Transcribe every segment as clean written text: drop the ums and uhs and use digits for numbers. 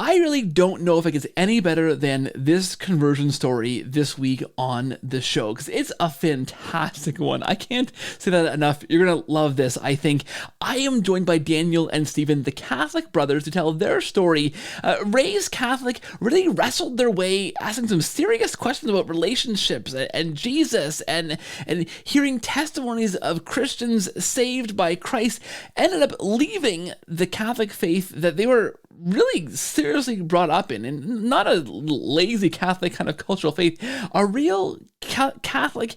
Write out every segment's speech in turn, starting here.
I really don't know if it gets any better than this conversion story this week on the show, because it's a fantastic one. I can't say that enough. You're going to love this, I think. I am joined by Daniel and Stephen, the Catholic brothers, to tell their story. Raised Catholic, really wrestled their way, asking some serious questions about relationships and Jesus, and hearing testimonies of Christians saved by Christ, ended up leaving the Catholic faith that they were really seriously brought up in, and not a lazy Catholic kind of cultural faith, a real Catholic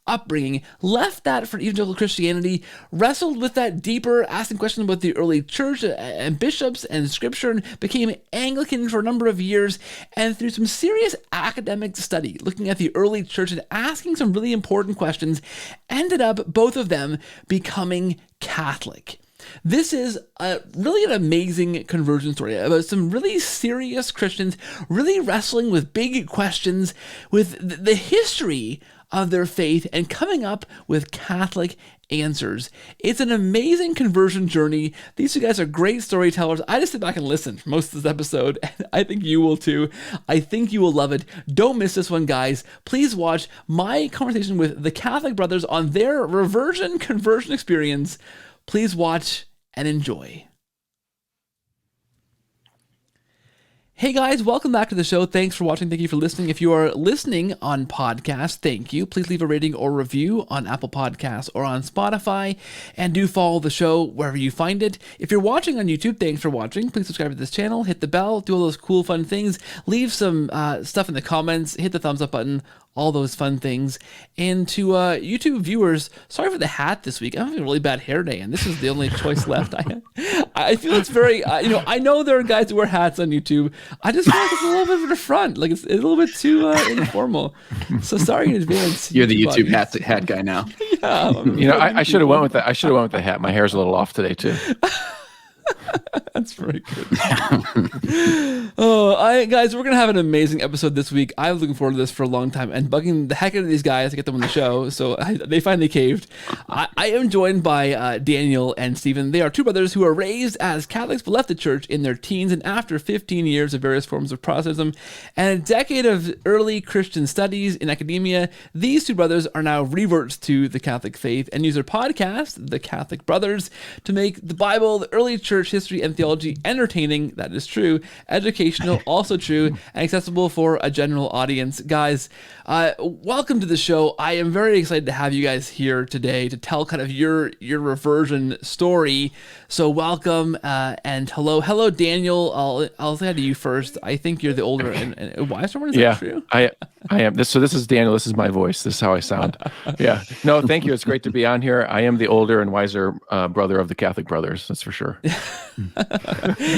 upbringing, left that for Evangelical Christianity, wrestled with that deeper, asking questions about the early church and bishops and scripture, and became Anglican for a number of years, and through some serious academic study, looking at the early church and asking some really important questions, ended up, both of them, becoming Catholic. This is really an amazing conversion story about some really serious Christians really wrestling with big questions, with the history of their faith, and coming up with Catholic answers. It's an amazing conversion journey. These two guys are great storytellers. I just sit back and listen for most of this episode, and I think you will too. I think you will love it. Don't miss this one, guys. Please watch my conversation with the Catholic brothers on their reversion conversion experience. Please watch and enjoy. Hey guys, welcome back to the show. Thanks for watching. Thank you for listening. If you are listening on podcast, thank you. Please leave a rating or review on Apple Podcasts or on Spotify, and do follow the show wherever you find it. If you're watching on YouTube, thanks for watching. Please subscribe to this channel, hit the bell, do all those cool, fun things. Leave some stuff in the comments, hit the thumbs up button, all those fun things. And to YouTube viewers, sorry for the hat this week. I'm having a really bad hair day, and this is the only choice left I have. I feel it's very, I know there are guys who wear hats on YouTube. I just feel like it's a little bit of the front, like it's a little bit too informal. So sorry in advance. You're the YouTube hat guy now. Yeah, I should have went with that. I should have went with the hat. My hair's a little off today too. That's very good. Guys, we're going to have an amazing episode this week. I was looking forward to this for a long time and bugging the heck out of these guys to get them on the show. So they finally caved. I am joined by Daniel and Stephen. They are two brothers who are raised as Catholics but left the church in their teens, and after 15 years of various forms of Protestantism and a decade of early Christian studies in academia, these two brothers are now reverts to the Catholic faith and use their podcast, The Catholic Brothers, to make the Bible, the early church history, and theology entertaining, that is true, educational, also true, and accessible for a general audience. Guys, welcome to the show. I am very excited to have you guys here today to tell kind of your reversion story. So welcome, and hello Daniel. I'll say hi to you first. I think you're the older and wiser one. Is that true? I am. So this is Daniel. This is my voice. This is how I sound. Yeah. No, thank you. It's great to be on here. I am the older and wiser brother of the Catholic brothers. That's for sure.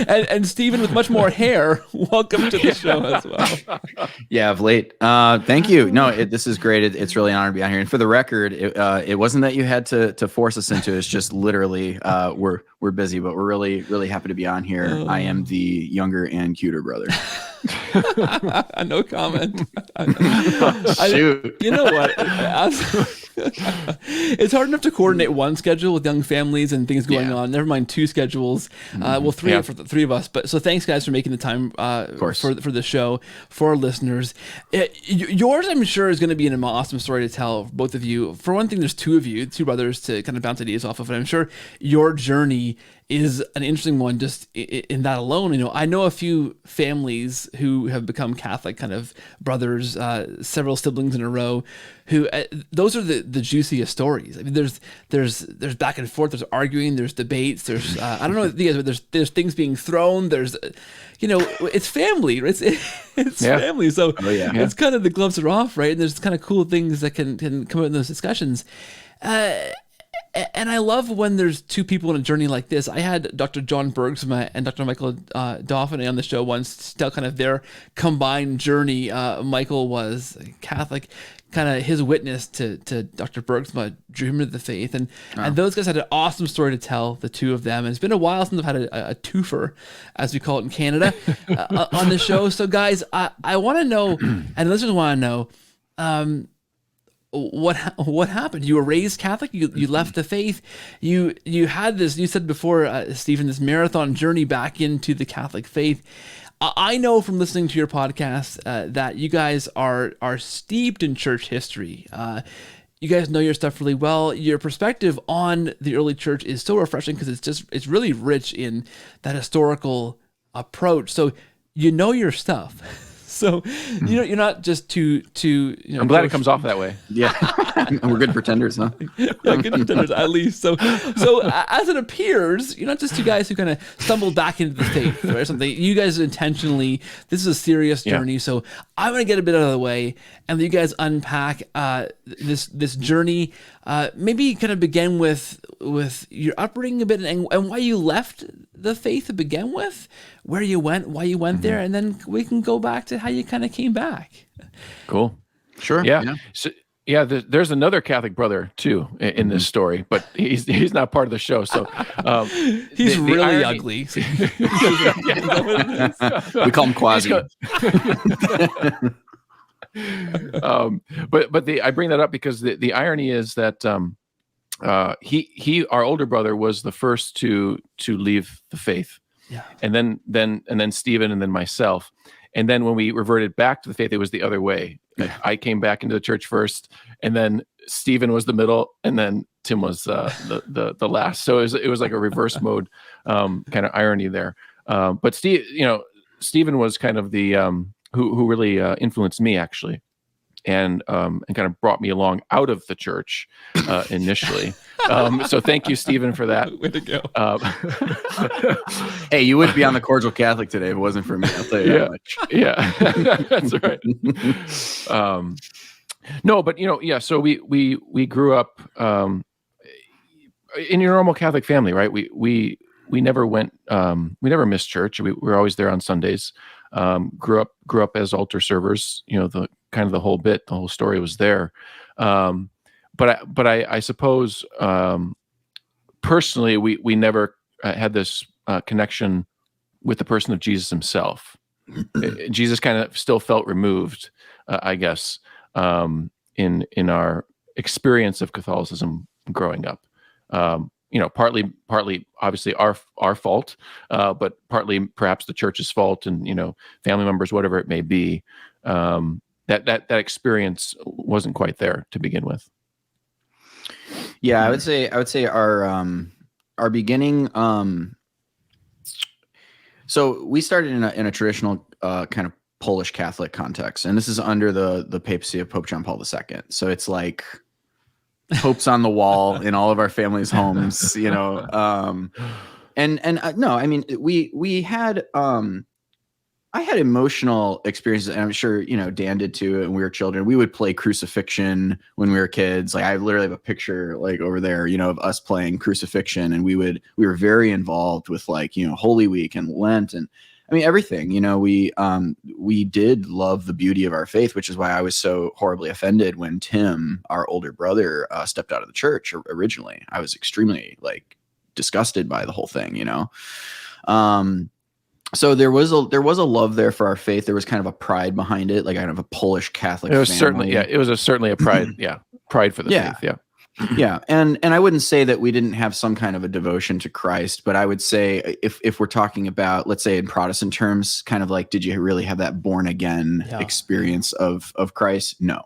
and Stephen with much more hair, welcome to the show as well. Yeah, of late. Thank you. No, this is great. It's really an honor to be on here. And for the record, it wasn't that you had to force us into it. It's just literally we're busy, but we're really, really happy to be on here. I am the younger and cuter brother. No comment. Shoot. You know what? It's hard enough to coordinate one schedule with young families and things going on. Never mind two schedules. Well, three for the three of us. But so thanks, guys, for making the time for the show, for our listeners. Yours, I'm sure, is going to be an awesome story to tell, both of you. For one thing, there's two of you, two brothers, to kind of bounce ideas off of. And I'm sure your journey is an interesting one just in that alone. I know a few families who have become Catholic, kind of brothers, several siblings in a row, who those are the juiciest stories. I mean, there's back and forth, there's arguing, there's debates, there's I don't know what you guys, but there's things being thrown, there's it's family, it's family, so it's kind of the gloves are off, right? And there's kind of cool things that can come out in those discussions. And I love when there's two people in a journey like this. I had Dr. John Bergsma and Dr. Michael Dauphiné on the show once to tell kind of their combined journey. Michael was Catholic, kind of his witness to Dr. Bergsma drew him to the faith. And those guys had an awesome story to tell, the two of them. And it's been a while since I've had a twofer, as we call it in Canada, on the show. So guys, I want to know, and listeners want to know, what happened? You were raised Catholic. You left the faith. You had this. You said before, Stephen, this marathon journey back into the Catholic faith. I know from listening to your podcast that you guys are steeped in church history. You guys know your stuff really well. Your perspective on the early church is so refreshing because it's really rich in that historical approach. So you know your stuff. So you're not just too. I'm glad it comes off that way. Yeah, we're good pretenders, huh? Yeah, good pretenders at least. So as it appears, you're not just two guys who kind of stumbled back into the faith or something. You guys intentionally. This is a serious journey. So I'm gonna get a bit out of the way and let you guys unpack this journey. Maybe kind of begin with your upbringing a bit and why you left the faith to begin with, where you went, why you went there, and then we can go back to how you kind of came back. Cool. Sure. Yeah. So, there's another Catholic brother too in this story, but he's not part of the show. So he's really ugly. We call him Quasi. But I bring that up because the irony is that he our older brother was the first to leave the faith, and then Stephen and then myself, and then when we reverted back to the faith, it was the other way. I came back into the church first, and then Stephen was the middle, and then Tim was the last. So it was like a reverse mode kind of irony there. But Stephen was kind of the who really influenced me actually. And kind of brought me along out of the church initially. So thank you, Stephen, for that. Way to go. Hey, you would be on the Cordial Catholic today if it wasn't for me. I'll tell you that much. Yeah, that's right. No, but so we grew up in your normal Catholic family, right? We never went, we never missed church. We were always there on Sundays. Grew up as altar servers. The kind of the whole story was there. But I suppose personally, we never had this connection with the person of Jesus himself. Jesus kind of still felt removed, I guess, in our experience of Catholicism growing up. Partly obviously our fault, but partly perhaps the church's fault, and family members, whatever it may be. That experience wasn't quite there to begin with. Yeah, I would say our beginning. So we started in a traditional kind of Polish Catholic context, and this is under the papacy of Pope John Paul II. So it's like popes on the wall in all of our families' homes, no, I mean, we had, I had emotional experiences, and I'm sure, Dan did too. And we were children, we would play crucifixion when we were kids. Like I literally have a picture like over there, of us playing crucifixion, and we were very involved with Holy Week and Lent, and I mean, everything, we did love the beauty of our faith, which is why I was so horribly offended when Tim, our older brother, stepped out of the church originally. I was extremely disgusted by the whole thing, So there was a love there for our faith. There was kind of a pride behind it, like kind of a Polish Catholic. It was family. certainly a pride. Pride for the faith. Yeah. Yeah. And I wouldn't say that we didn't have some kind of a devotion to Christ, but I would say if we're talking about, let's say in Protestant terms, kind of like, did you really have that born again experience of Christ? No.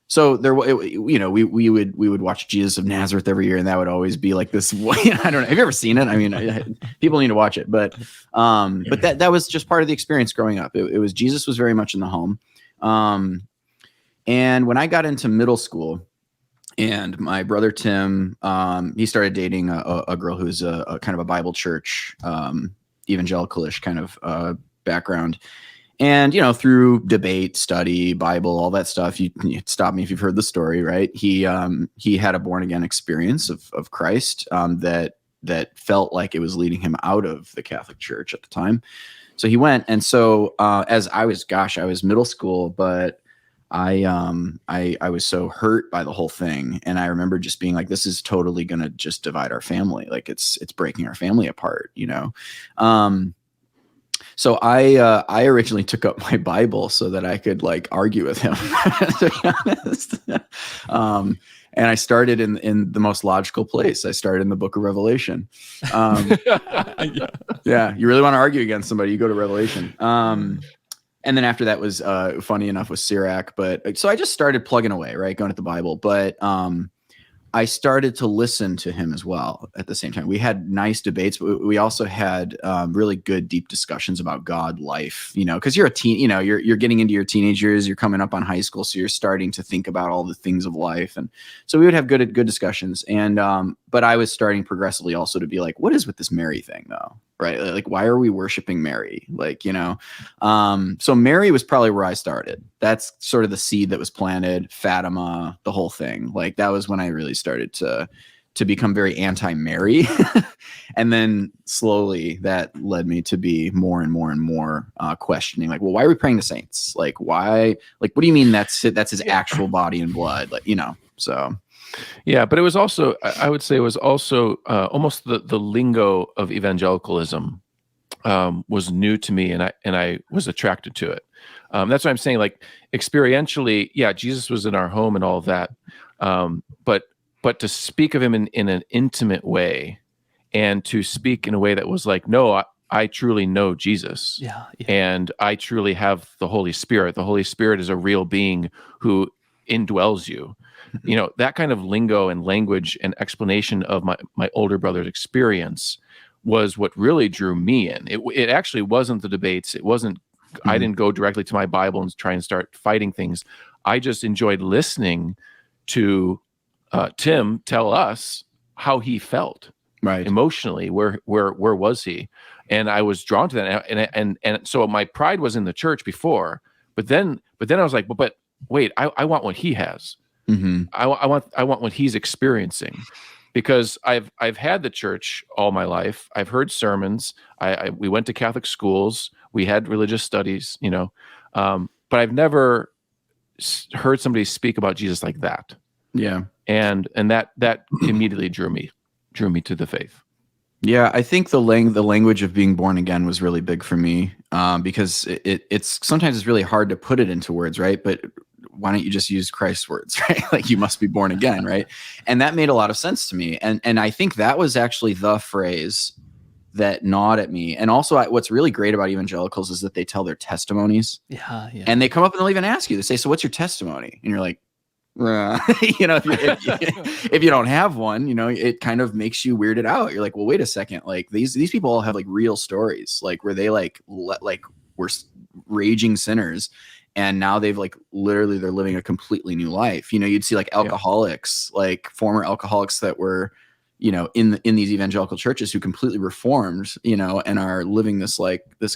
So there, we would watch Jesus of Nazareth every year, and that would always be like this. I don't know. Have you ever seen it? I mean, people need to watch it, but that was just part of the experience growing up. It was Jesus was very much in the home. And when I got into middle school, and my brother Tim, he started dating a girl who's a kind of a Bible church, evangelicalish kind of background. And, through debate, study, Bible, all that stuff, you stop me if you've heard the story, right? He had a born again experience of Christ that felt like it was leading him out of the Catholic Church at the time. So he went. And so as I was middle school, but I was so hurt by the whole thing. And I remember just being like, this is totally going to just divide our family. Like it's breaking our family apart, So I originally took up my Bible so that I could argue with him, to be honest. And I started in the most logical place. I started in the book of Revelation. Yeah, you really want to argue against somebody, you go to Revelation. And then after that was funny enough with Sirach. But so I just started plugging away, right, going at the Bible. But I started to listen to him as well at the same time. We had nice debates, but we also had really good, deep discussions about God, life, because you're a teen, you're getting into your teenage years, you're coming up on high school. So you're starting to think about all the things of life. And so we would have good discussions. And, but I was starting progressively also to be like, what is with this Mary thing though? Right. Like, why are we worshiping Mary? Like, so Mary was probably where I started. That's sort of the seed that was planted, Fatima, the whole thing. Like, that was when I really started to become very anti-Mary. And then slowly that led me to be more and more and more questioning, like, well, why are we praying to saints? Like, why, like, what do you mean that's his actual body and blood? Like, so. Yeah, but it was also, I would say it was also almost the lingo of evangelicalism was new to me, and I was attracted to it. That's what I'm saying. Like, experientially, yeah, Jesus was in our home and all of that, but to speak of him in an intimate way, and to speak in a way that was like, no, I truly know Jesus, yeah. And I truly have the Holy Spirit. The Holy Spirit is a real being who indwells you. That kind of lingo and language and explanation of my older brother's experience was what really drew me in. It actually wasn't the debates. It wasn't, I didn't go directly to my Bible and try and start fighting things. I just enjoyed listening to Tim tell us how he felt, right, emotionally. Where was he? And I was drawn to that. And so my pride was in the church before, but then I was like, but wait, I want what he has. Mm-hmm. I want what he's experiencing, because I've had the church all my life. I've heard sermons. We went to Catholic schools. We had religious studies, but I've never heard somebody speak about Jesus like that. Yeah, and that immediately drew me to the faith. Yeah, I think the language of being born again was really big for me, because it's sometimes it's really hard to put it into words, right? But why don't you just use Christ's words, right? Like, you must be born again, right? And that made a lot of sense to me. And I think that was actually the phrase that gnawed at me. And also, what's really great about evangelicals is that they tell their testimonies. Yeah. And they come up and they'll even ask you, they say, so what's your testimony? And you're like, if you don't have one, it kind of makes you weirded out. You're like, well, wait a second. Like, these people all have like real stories, like where they were raging sinners, and now they've like literally they're living a completely new life. You'd see like alcoholics, like former alcoholics that were, in these evangelical churches who completely reformed, and are living this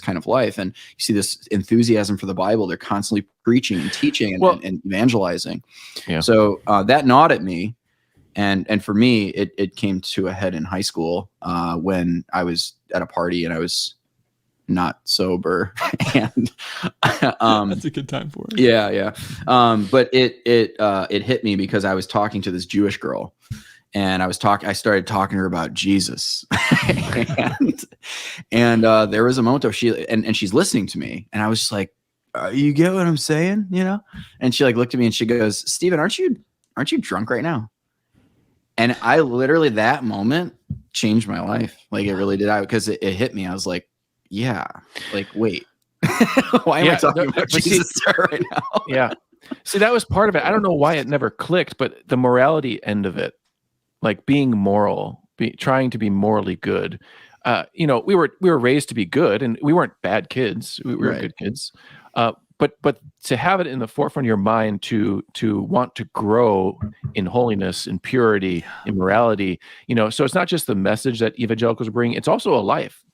kind of life. And you see this enthusiasm for the Bible. They're constantly preaching and teaching and evangelizing. Yeah. So that gnawed at me. And for me, it came to a head in high school when I was at a party and I was not sober. And that's a good time for it. Yeah. But it hit me because I was talking to this Jewish girl. And I started talking to her about Jesus. and there was a moment of she's listening to me, and I was just like, you get what I'm saying? And she like looked at me and she goes, Stephen, aren't you drunk right now? And I literally, that moment changed my life. Like, it really did. Because it hit me. I was like, yeah, like, wait, why am I talking about Jesus right now? Yeah. See, that was part of it. I don't know why it never clicked, but the morality end of it, like being moral, trying to be morally good. We were raised to be good, and we weren't bad kids. We were good kids. But to have it in the forefront of your mind to want to grow in holiness, in purity, in morality, so it's not just the message that evangelicals bring, it's also a life.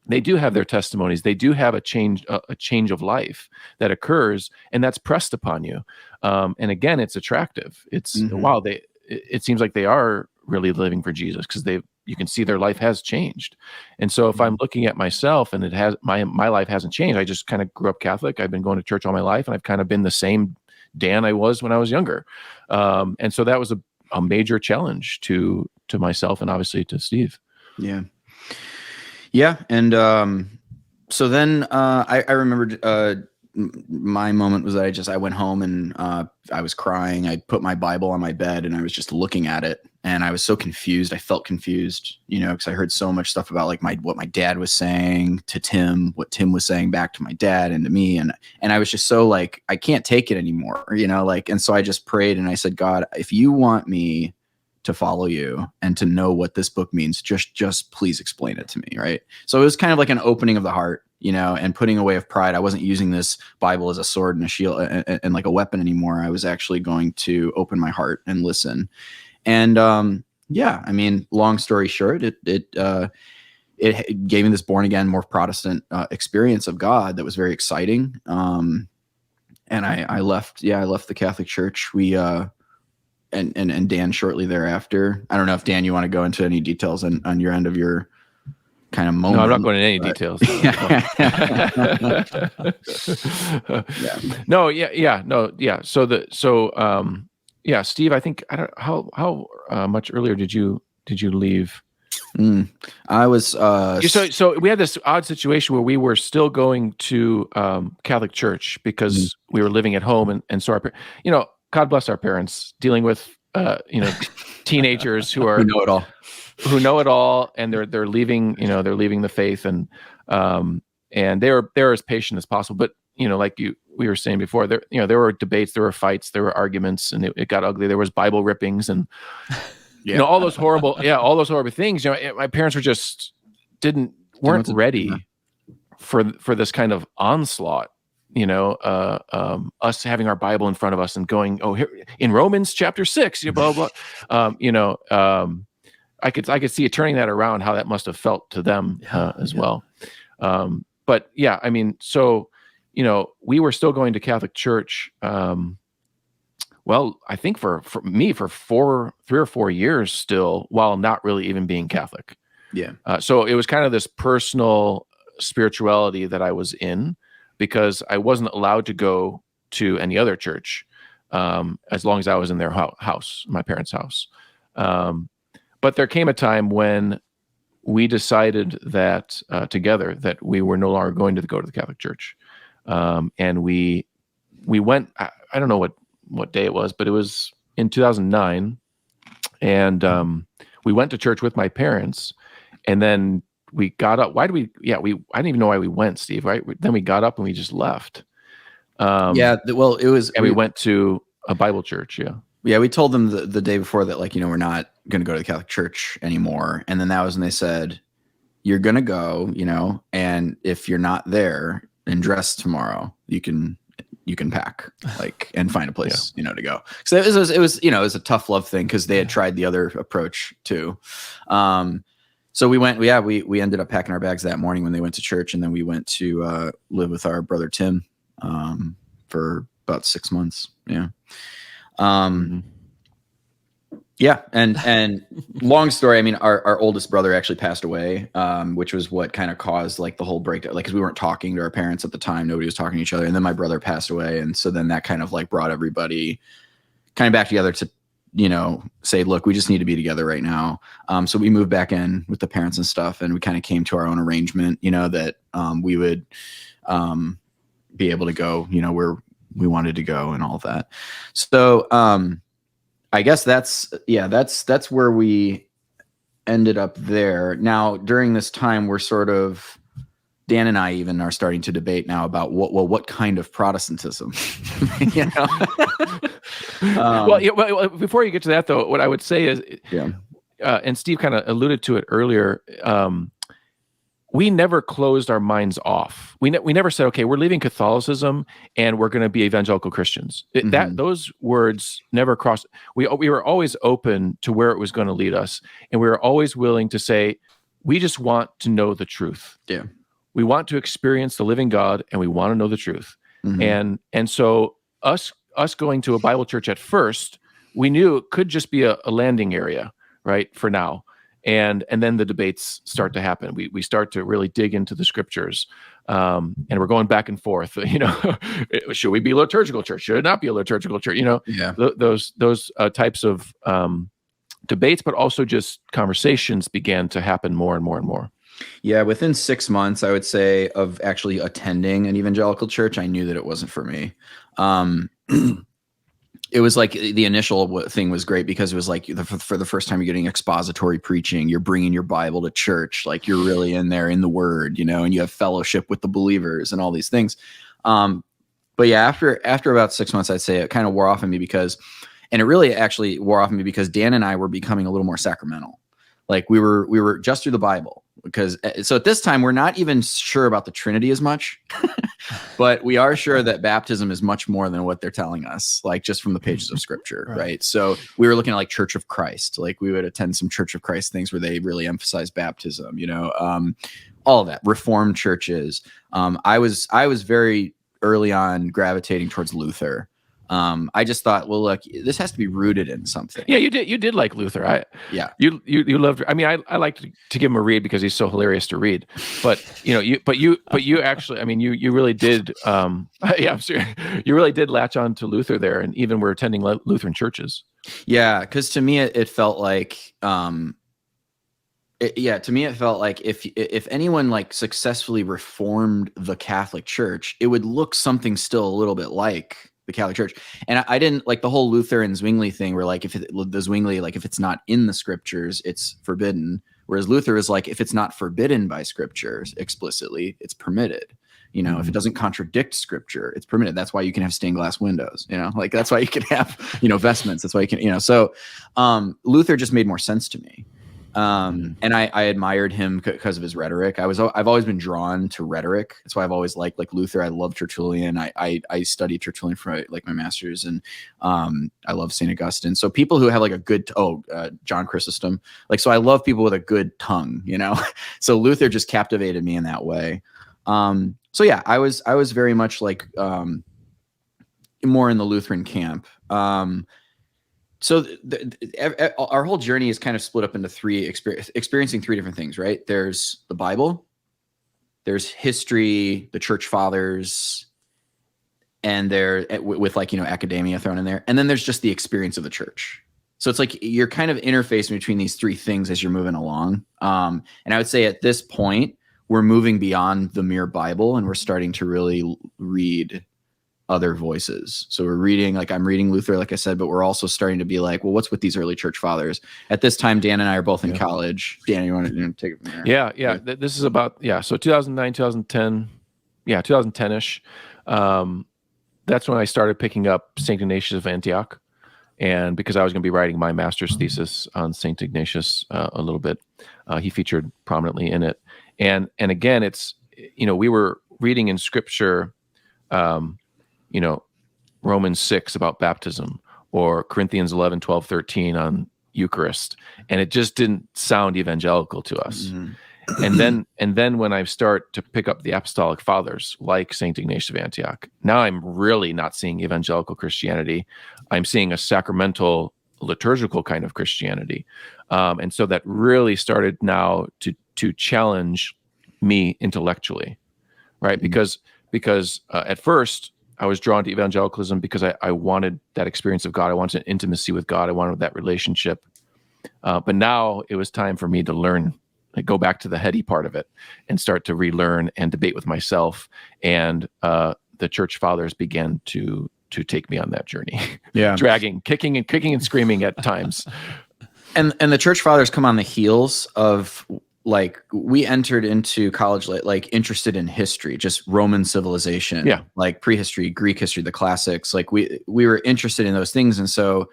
They do have their testimonies. They do have a change of life that occurs, and that's pressed upon you. And again, it's attractive. It's wow. It seems like they are really living for Jesus, because you can see their life has changed. And so if I'm looking at myself and it has my life hasn't changed, I just kind of grew up Catholic. I've been going to church all my life, and I've kind of been the same Dan I was when I was younger. And so that was a major challenge to myself and obviously to Steve. Yeah. And so then I remember my moment was that I went home and I was crying. I put my Bible on my bed and I was just looking at it, and I was so confused. I felt confused, because I heard so much stuff about like what my dad was saying to Tim, what Tim was saying back to my dad and to me, and I was just so like, I can't take it anymore, and so I just prayed and I said, God, if you want me to follow you and to know what this book means, just please explain it to me. Right. So it was kind of like an opening of the heart, and putting away of pride. I wasn't using this Bible as a sword and a shield and like a weapon anymore. I was actually going to open my heart and listen. And long story short, it gave me this born again, more Protestant experience of God that was very exciting. And I left the Catholic Church. We and Dan shortly thereafter. I don't know if Dan, you want to go into any details on your end of your kind of moment. No, I'm not going into any details. Steve, I think, I don't how much earlier did you leave? I was so we had this odd situation where we were still going to Catholic Church because we were living at home, and so our, God bless our parents, dealing with teenagers who are who know it all, and they're leaving the faith, and they're as patient as possible. But like we were saying before, there were debates, there were fights, there were arguments, and it got ugly. There was Bible rippings and all those horrible things. My parents were just weren't ready for this kind of onslaught. Us having our Bible in front of us and going, oh, here in Romans chapter 6, blah, blah, I could see it turning that around, how that must have felt to them as well. But yeah, I mean, so, we were still going to Catholic Church. Well, I think for me, for 3 or 4 years still, while not really even being Catholic. Yeah. So it was kind of this personal spirituality that I was in, because I wasn't allowed to go to any other church as long as I was in their house, my parents' house. But there came a time when we decided that together that we were no longer going to go to the Catholic Church. And we went, I don't know what day it was, but it was in 2009. And we went to church with my parents, and then we got up. I didn't even know why we went, Steve, right? Then we got up and we just left. We went to a Bible church. Yeah. We told them the day before that, like, we're not going to go to the Catholic Church anymore. And then that was when they said, you're going to go, and if you're not there and dress tomorrow, you can pack, like, and find a place, to go. So it was a tough love thing, because they had tried the other approach too. So we went, we ended up packing our bags that morning when they went to church. And then we went to live with our brother, Tim, for about 6 months. Yeah. And long story. I mean, our oldest brother actually passed away, which was what kind of caused like the whole breakdown, like, cause we weren't talking to our parents at the time. Nobody was talking to each other. And then my brother passed away. And so then that kind of like brought everybody kind of back together to, say, look, we just need to be together right now. So we moved back in with the parents and stuff, and we kind of came to our own arrangement, that we would be able to go, where we wanted to go and all of that. So I guess that's where we ended up there. Now, during this time, we're sort of, Dan and I even are starting to debate now about what kind of Protestantism, Well, before you get to that, though, what I would say is, and Steve kind of alluded to it earlier, we never closed our minds off. We never said, okay, we're leaving Catholicism and we're going to be evangelical Christians. Those words never crossed. We were always open to where it was going to lead us, and we were always willing to say, we just want to know the truth. Yeah. We want to experience the living God, and we want to know the truth. And so us going to a Bible church at first, we knew it could just be a landing area, right, for now. And then the debates start to happen. We start to really dig into the scriptures, and we're going back and forth. Should we be a liturgical church? Should it not be a liturgical church? Those types of debates, but also just conversations began to happen more and more and more. Yeah, within 6 months, I would say, of actually attending an evangelical church, I knew that it wasn't for me. It was like the initial thing was great because it was like for the first time you're getting expository preaching, you're bringing your Bible to church, like you're really in there in the Word, and you have fellowship with the believers and all these things. But yeah, after about 6 months, I'd say it kind of wore off on me and it really actually wore off on me because Dan and I were becoming a little more sacramental. Like we were just through the Bible so at this time we're not even sure about the Trinity as much, but we are sure that baptism is much more than what they're telling us, like just from the pages of Scripture, right? So we were looking at like Church of Christ, like we would attend some Church of Christ things where they really emphasize baptism, all of that. Reformed churches. I was very early on gravitating towards Luther. I just thought, well, look, this has to be rooted in something. Yeah, you did like Luther. You loved. I mean, I like to give him a read because he's so hilarious to read. But you actually, I mean, you really did. I'm serious. You really did latch on to Luther there, and even were attending Lutheran churches. Yeah, because to me, it felt like. To me, it felt like if anyone like successfully reformed the Catholic Church, it would look something still a little bit like the Catholic Church. And I didn't like the whole Luther and Zwingli thing where like the Zwingli, like if it's not in the Scriptures, it's forbidden. Whereas Luther is like, if it's not forbidden by Scriptures explicitly, it's permitted. If it doesn't contradict Scripture, it's permitted. That's why you can have stained glass windows, like that's why you can have, vestments. That's why you can, so Luther just made more sense to me. And I admired him because of his rhetoric. I've always been drawn to rhetoric. That's why I've always liked like Luther. I love Tertullian. I studied Tertullian for like my master's, and I love St. Augustine. So people who have like a good John Chrysostom, like, so I love people with a good tongue, So Luther just captivated me in that way. So yeah, I was very much like more in the Lutheran camp. So our whole journey is kind of split up into experiencing three different things, right? There's the Bible, there's history, the church fathers, and they're with like, academia thrown in there. And then there's just the experience of the church. So it's like you're kind of interfacing between these three things as you're moving along. And I would say at this point, we're moving beyond the mere Bible and we're starting to really read other voices. So we're reading, like I'm reading Luther, like I said, but we're also starting to be like, well, what's with these early church fathers? At this time, Dan and I are both in college. Dan, you want to take it from there? Yeah. This is about, so 2009, 2010, 2010-ish. That's when I started picking up St. Ignatius of Antioch. And because I was going to be writing my master's thesis on St. Ignatius a little bit, he featured prominently in it. And again, it's, we were reading in Scripture, Romans 6 about baptism, or Corinthians 11, 12, 13 on Eucharist. And it just didn't sound evangelical to us. Mm-hmm. And then when I start to pick up the apostolic fathers, like St. Ignatius of Antioch, now I'm really not seeing evangelical Christianity. I'm seeing a sacramental, liturgical kind of Christianity. And so that really started now to challenge me intellectually, right? Mm-hmm. Because at first, I was drawn to evangelicalism because I wanted that experience of God. I wanted an intimacy with God. I wanted that relationship. But now it was time for me to learn, like go back to the heady part of it and start to relearn and debate with myself. And the church fathers began to take me on that journey. Yeah. Dragging, kicking and screaming at times. And the church fathers come on the heels of, like, we entered into college like interested in history, just Roman civilization, like prehistory, Greek history, the classics. Like we were interested in those things, and so,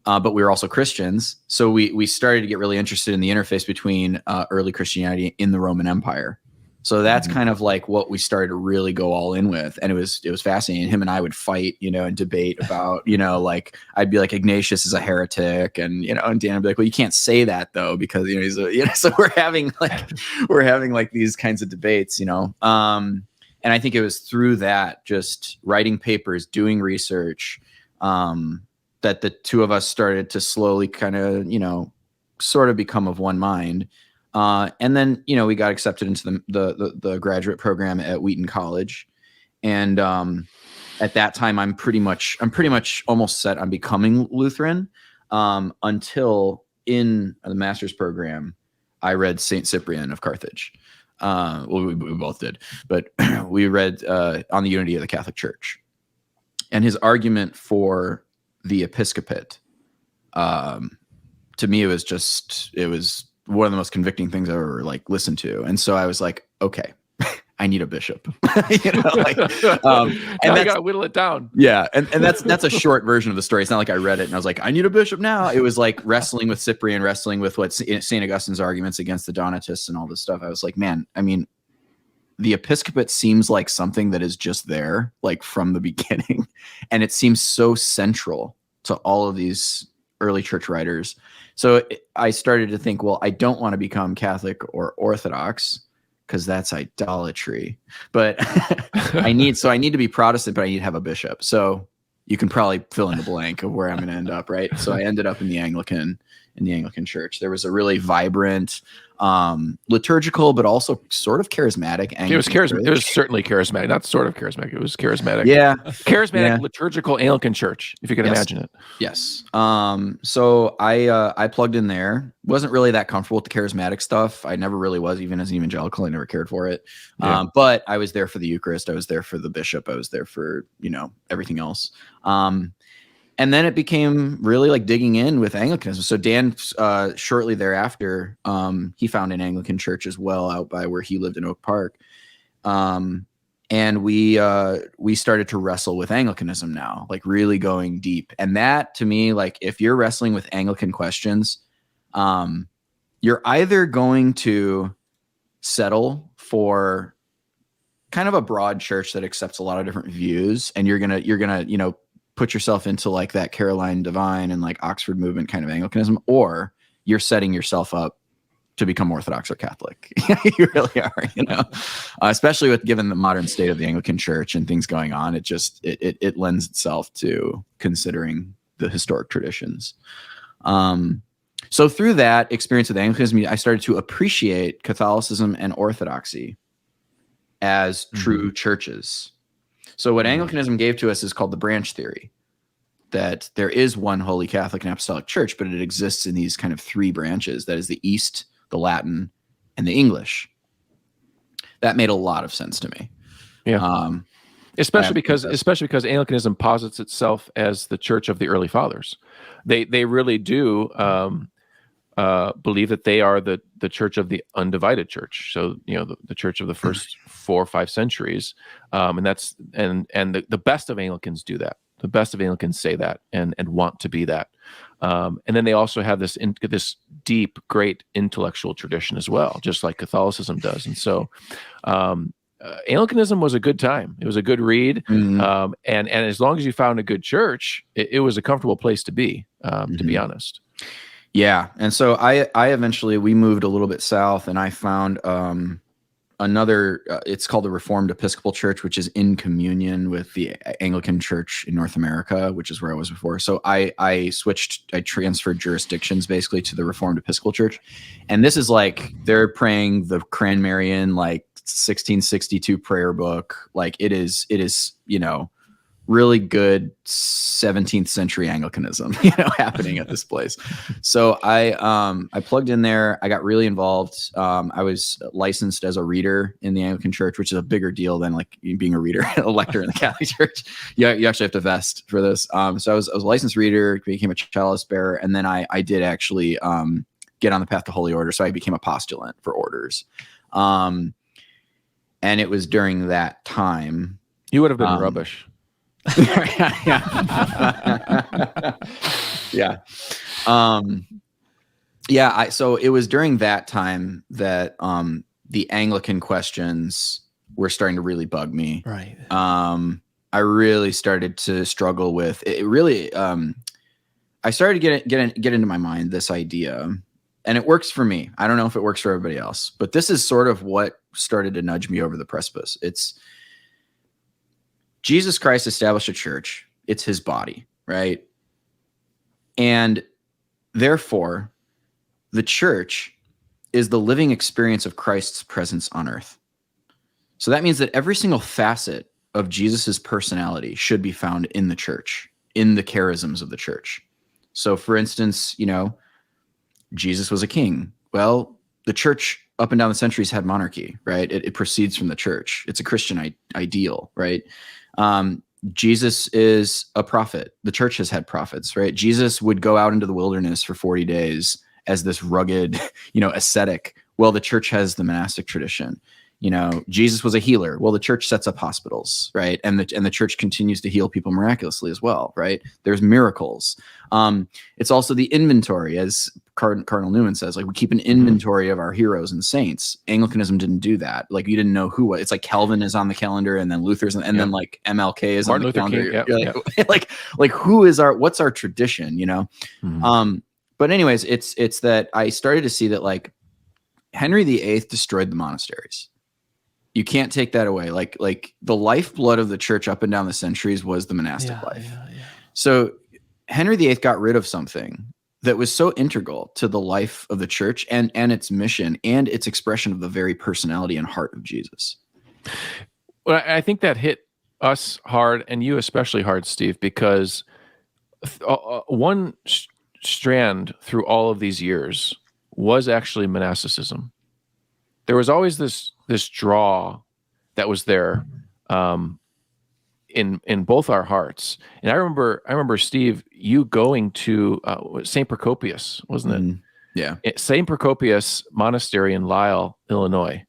but we were also Christians, so we started to get really interested in the interface between early Christianity in the Roman Empire. So that's kind of like what we started to really go all in with, and it was fascinating. Him and I would fight, and debate about, like I'd be like, Ignatius is a heretic, and and Dan would be like, well, you can't say that though because he's so we're having like these kinds of debates, and I think it was through that, just writing papers, doing research, that the two of us started to slowly kind of sort of become of one mind. And then, we got accepted into the graduate program at Wheaton College. And at that time, I'm pretty much almost set on becoming Lutheran, until in the master's program, I read Saint Cyprian of Carthage. Well, we both did, but we read on the unity of the Catholic Church, and his argument for the episcopate. To me, it was one of the most convicting things I ever like listened to, and so I was like, okay. I need a bishop, and you gotta whittle it down. Yeah, and that's a short version of the story. It's not like I read it and I was like, I need a bishop now. It was like wrestling with Cyprian, wrestling with what St. Augustine's arguments against the Donatists and all this stuff. I was like, man, I mean, the episcopate seems like something that is just there, like from the beginning, and it seems so central to all of these early church writers. So I started to think, well, I don't want to become Catholic or Orthodox, because that's idolatry. But I need to be Protestant, but I need to have a bishop. So you can probably fill in the blank of where I'm going to end up, right? So I ended up in the Anglican Church. There was a really vibrant, liturgical, but also sort of charismatic Anglican It was charismatic. church. It was certainly charismatic, not sort of charismatic. It was charismatic. Yeah. Charismatic liturgical Anglican church, if you can imagine it. Yes. So I plugged in there. Wasn't really that comfortable with the charismatic stuff. I never really was, even as an evangelical. I never cared for it. Yeah. But I was there for the Eucharist. I was there for the bishop. I was there for, everything else. And then it became really like digging in with Anglicanism. So Dan, shortly thereafter, he found an Anglican church as well out by where he lived in Oak Park. And we started to wrestle with Anglicanism now, like really going deep. And that, to me, like if you're wrestling with Anglican questions, you're either going to settle for kind of a broad church that accepts a lot of different views, and you're gonna put yourself into like that Caroline Divine and like Oxford movement kind of Anglicanism, or you're setting yourself up to become Orthodox or Catholic. You really are, especially given the modern state of the Anglican Church and things going on. It lends itself to considering the historic traditions. So through that experience with Anglicanism, I started to appreciate Catholicism and Orthodoxy as true churches. So what Anglicanism gave to us is called the branch theory, that there is one Holy Catholic and Apostolic Church, but it exists in these kind of three branches. That is the East, the Latin, and the English. That made a lot of sense to me. Yeah. Especially because Anglicanism posits itself as the church of the early fathers. They really do believe that they are the church of the undivided church. So the church of the first 4 or 5 centuries, and that's the best of Anglicans do that. The best of Anglicans say that and want to be that. And then they also have this deep, great intellectual tradition as well, just like Catholicism does. And so Anglicanism was a good time. It was a good read. And as long as you found a good church, it was a comfortable place to be honest. Yeah. And so we moved a little bit south, and I found another, it's called the Reformed Episcopal Church, which is in communion with the Anglican Church in North America, which is where I was before. So I transferred jurisdictions basically to the Reformed Episcopal Church. And this is like, they're praying the Cranmerian, like 1662 prayer book. Like it is, really good 17th century Anglicanism, happening at this place. So I plugged in there. I got really involved. I was licensed as a reader in the Anglican Church, which is a bigger deal than like being a reader, a lector in the Catholic Church. You actually have to vest for this. So I was a licensed reader, became a chalice bearer, and then I did actually get on the path to Holy Order. So I became a postulant for orders. And it was during that time. You would have been rubbish. Yeah. So it was during that time that the Anglican questions were starting to really bug me. Right. I really started to struggle with it. Really, I started to get into my mind this idea, and it works for me. I don't know if it works for everybody else, but this is sort of what started to nudge me over the precipice. It's Jesus Christ established a church. It's his body, right? And therefore, the church is the living experience of Christ's presence on earth. So that means that every single facet of Jesus's personality should be found in the church, in the charisms of the church. So for instance, Jesus was a king. Well, the church up and down the centuries had monarchy, right? It proceeds from the church. It's a Christian ideal, right? Jesus is a prophet. The church has had prophets, right? Jesus would go out into the wilderness for 40 days as this rugged, ascetic. Well, the church has the monastic tradition. Jesus was a healer. Well, the church sets up hospitals, right? And the church continues to heal people miraculously as well, right? There's miracles. It's also the inventory, as Cardinal Newman says, like we keep an inventory of our heroes and saints. Anglicanism didn't do that. Like you didn't know who. It's like Calvin is on the calendar, and then Luther's, and then like MLK is Martin on the Luther calendar. King, like who is what's our tradition? But anyways, it's that I started to see that like Henry VIII destroyed the monasteries. You can't take that away. Like the lifeblood of the church up and down the centuries was the monastic life. So Henry VIII got rid of something that was so integral to the life of the church and its mission and its expression of the very personality and heart of Jesus. Well, I think that hit us hard, and you especially hard, Steve, because one strand through all of these years was actually monasticism. There was always this draw that was there in both our hearts. And I remember Steve, you going to St. Procopius, wasn't it? Mm-hmm. Yeah. St. Procopius Monastery in Lisle, Illinois.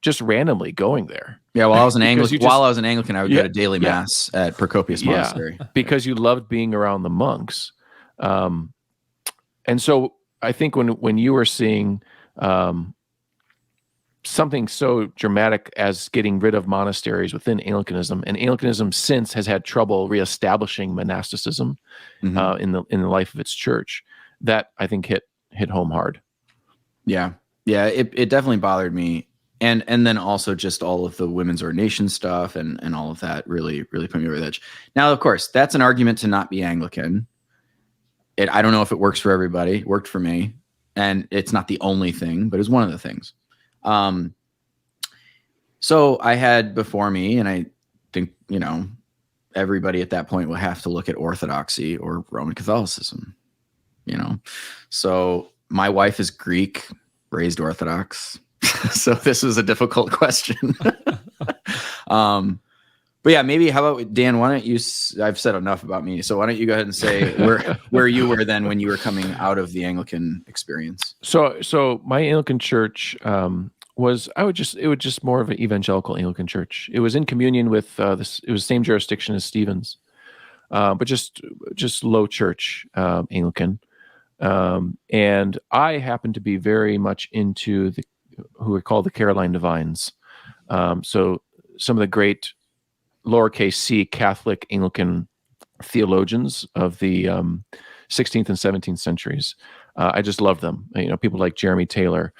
Just randomly going there. Yeah, while I was an Anglican, I would go to daily mass at Procopius Monastery. Because you loved being around the monks. And so I think when you were seeing something so dramatic as getting rid of monasteries within Anglicanism, and Anglicanism since has had trouble reestablishing monasticism in the life of its church, that I think hit home hard. Yeah, it definitely bothered me, and then also just all of the women's ordination stuff and all of that really put me over the edge. Now, of course, that's an argument to not be Anglican. I don't know if it works for everybody. It worked for me, and it's not the only thing, but it's one of the things. So I had before me, and I think, everybody at that point will have to look at Orthodoxy or Roman Catholicism, So my wife is Greek, raised Orthodox. So this was a difficult question. But yeah, maybe how about Dan, why don't you, I've said enough about me. So why don't you go ahead and say where you were then when you were coming out of the Anglican experience? So my Anglican church, it was just more of an evangelical Anglican church. It was in communion with it was the same jurisdiction as Stephen's, but just low church Anglican. And I happened to be very much into who are called the Caroline Divines. So some of the great lowercase c Catholic Anglican theologians of the 16th and 17th centuries. I just love them. People like Jeremy Taylor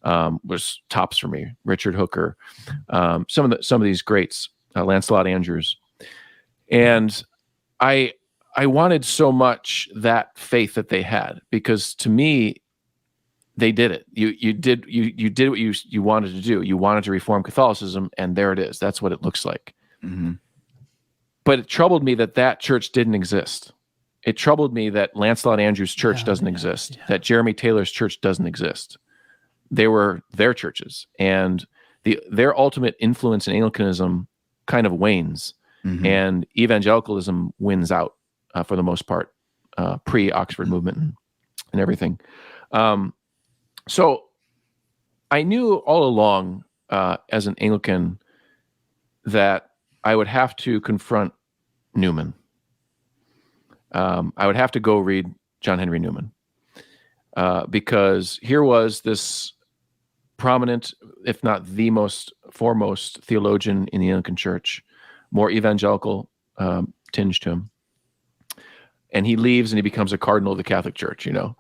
was tops for me. Richard Hooker, some of these greats, Lancelot Andrews, and I wanted so much that faith that they had, because to me, they did it. You did what you wanted to do. You wanted to reform Catholicism, and there it is. That's what it looks like. Mm-hmm. But it troubled me that church didn't exist. It troubled me that Lancelot Andrews' church doesn't exist, that Jeremy Taylor's church doesn't exist. They were their churches, and their ultimate influence in Anglicanism kind of wanes, and evangelicalism wins out for the most part, pre-Oxford movement and everything. So I knew all along as an Anglican that I would have to confront Newman. I would have to go read John Henry Newman, because here was this prominent, if not the most foremost theologian in the Anglican Church, more evangelical tinge to him. And he leaves and he becomes a cardinal of the Catholic Church, and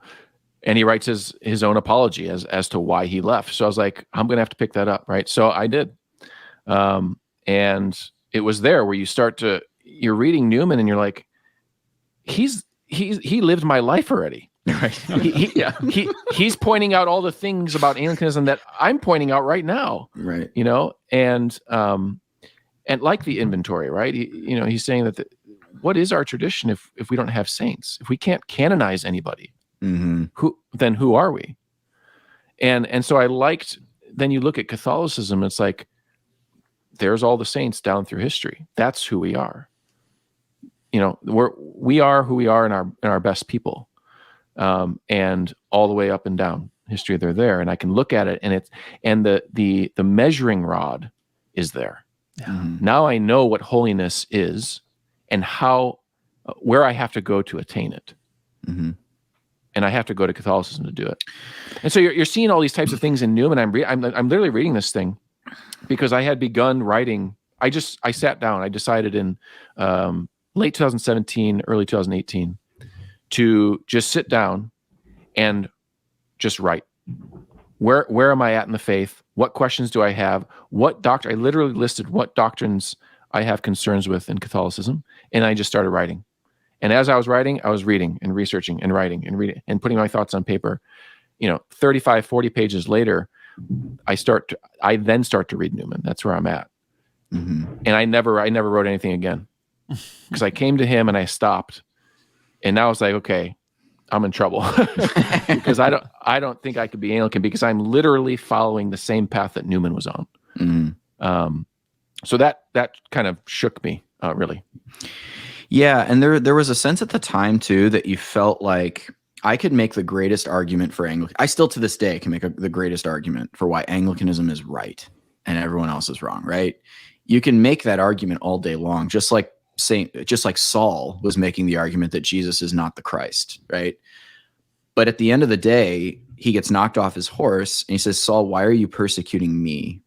he writes his own apology as to why he left. So I was like, I'm going to have to pick that up. Right. So I did. And it was there where you're reading Newman and you're like, he lived my life already. Right. He's pointing out all the things about Anglicanism that I'm pointing out right now. Right. And like the inventory, right. He's saying that what is our tradition if we don't have saints, if we can't canonize anybody, who are we? And so I liked, then you look at Catholicism, it's like, there's all the saints down through history. That's who we are. You know, we are who we are in our best people. And all the way up and down history, they're there. And I can look at it, and the measuring rod is there. Yeah. Mm-hmm. Now I know what holiness is and where I have to go to attain it. Mm-hmm. And I have to go to Catholicism to do it. And so you're seeing all these types of things in Newman. I'm literally reading this thing because I had begun writing. I sat down. I decided in late 2017, early 2018 to just sit down and just write. Where am I at in the faith? What questions do I have? I literally listed what doctrines I have concerns with in Catholicism, and I just started writing. And as I was writing, I was reading and researching and writing and reading and putting my thoughts on paper. 35, 40 pages later, I then start to read Newman. That's where I'm at. Mm-hmm. And I never wrote anything again because I came to him and I stopped. And now it's like, okay, I'm in trouble because I don't think I could be Anglican because I'm literally following the same path that Newman was on. Mm-hmm. So that kind of shook me, really. Yeah, and there was a sense at the time too that you felt like I could make the greatest argument for Anglican. I still to this day can make the greatest argument for why Anglicanism is right and everyone else is wrong. Right? You can make that argument all day long, just like Saul was making the argument that Jesus is not the Christ. Right? But at the end of the day, he gets knocked off his horse and he says, "Saul, why are you persecuting me?"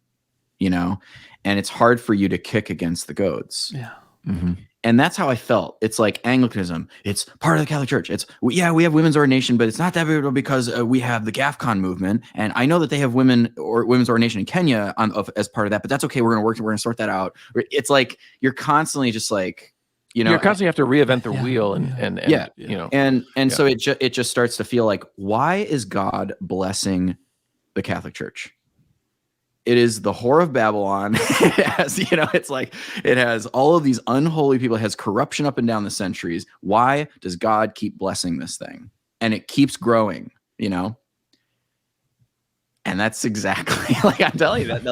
And it's hard for you to kick against the goads. Yeah. Mm-hmm. And that's how I felt. It's like Anglicanism. It's part of the Catholic Church. We have women's ordination, but it's not that big because we have the GAFCON movement. And I know that they have women's ordination in Kenya as part of that, but that's okay. We're going to work. We're going to sort that out. It's like you're constantly just like, you constantly have to reinvent the wheel and so it just starts to feel like, why is God blessing the Catholic Church? It is the whore of Babylon. It has, it's like it has all of these unholy people. It has corruption up and down the centuries. Why does God keep blessing this thing? And it keeps growing, And that's exactly like I'm telling you that,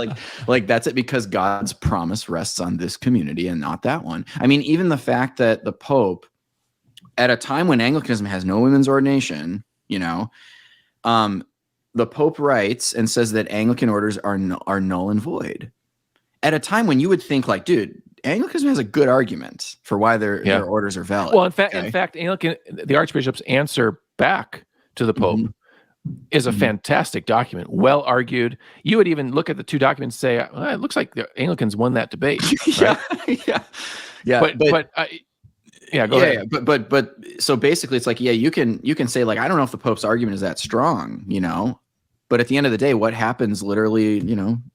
like that's it, because God's promise rests on this community and not that one. I mean, even the fact that the Pope, at a time when Anglicanism has no women's ordination, the Pope writes and says that Anglican orders are null and void at a time when you would think like, dude, Anglicanism has a good argument for why their orders are valid. Well, in fact, the Archbishop's answer back to the Pope is a fantastic document, well argued. You would even look at the two documents and say, well, it looks like the Anglicans won that debate. Right? Yeah. Go ahead. But so basically it's like, you can say like, I don't know if the Pope's argument is that strong, but at the end of the day, what happens literally,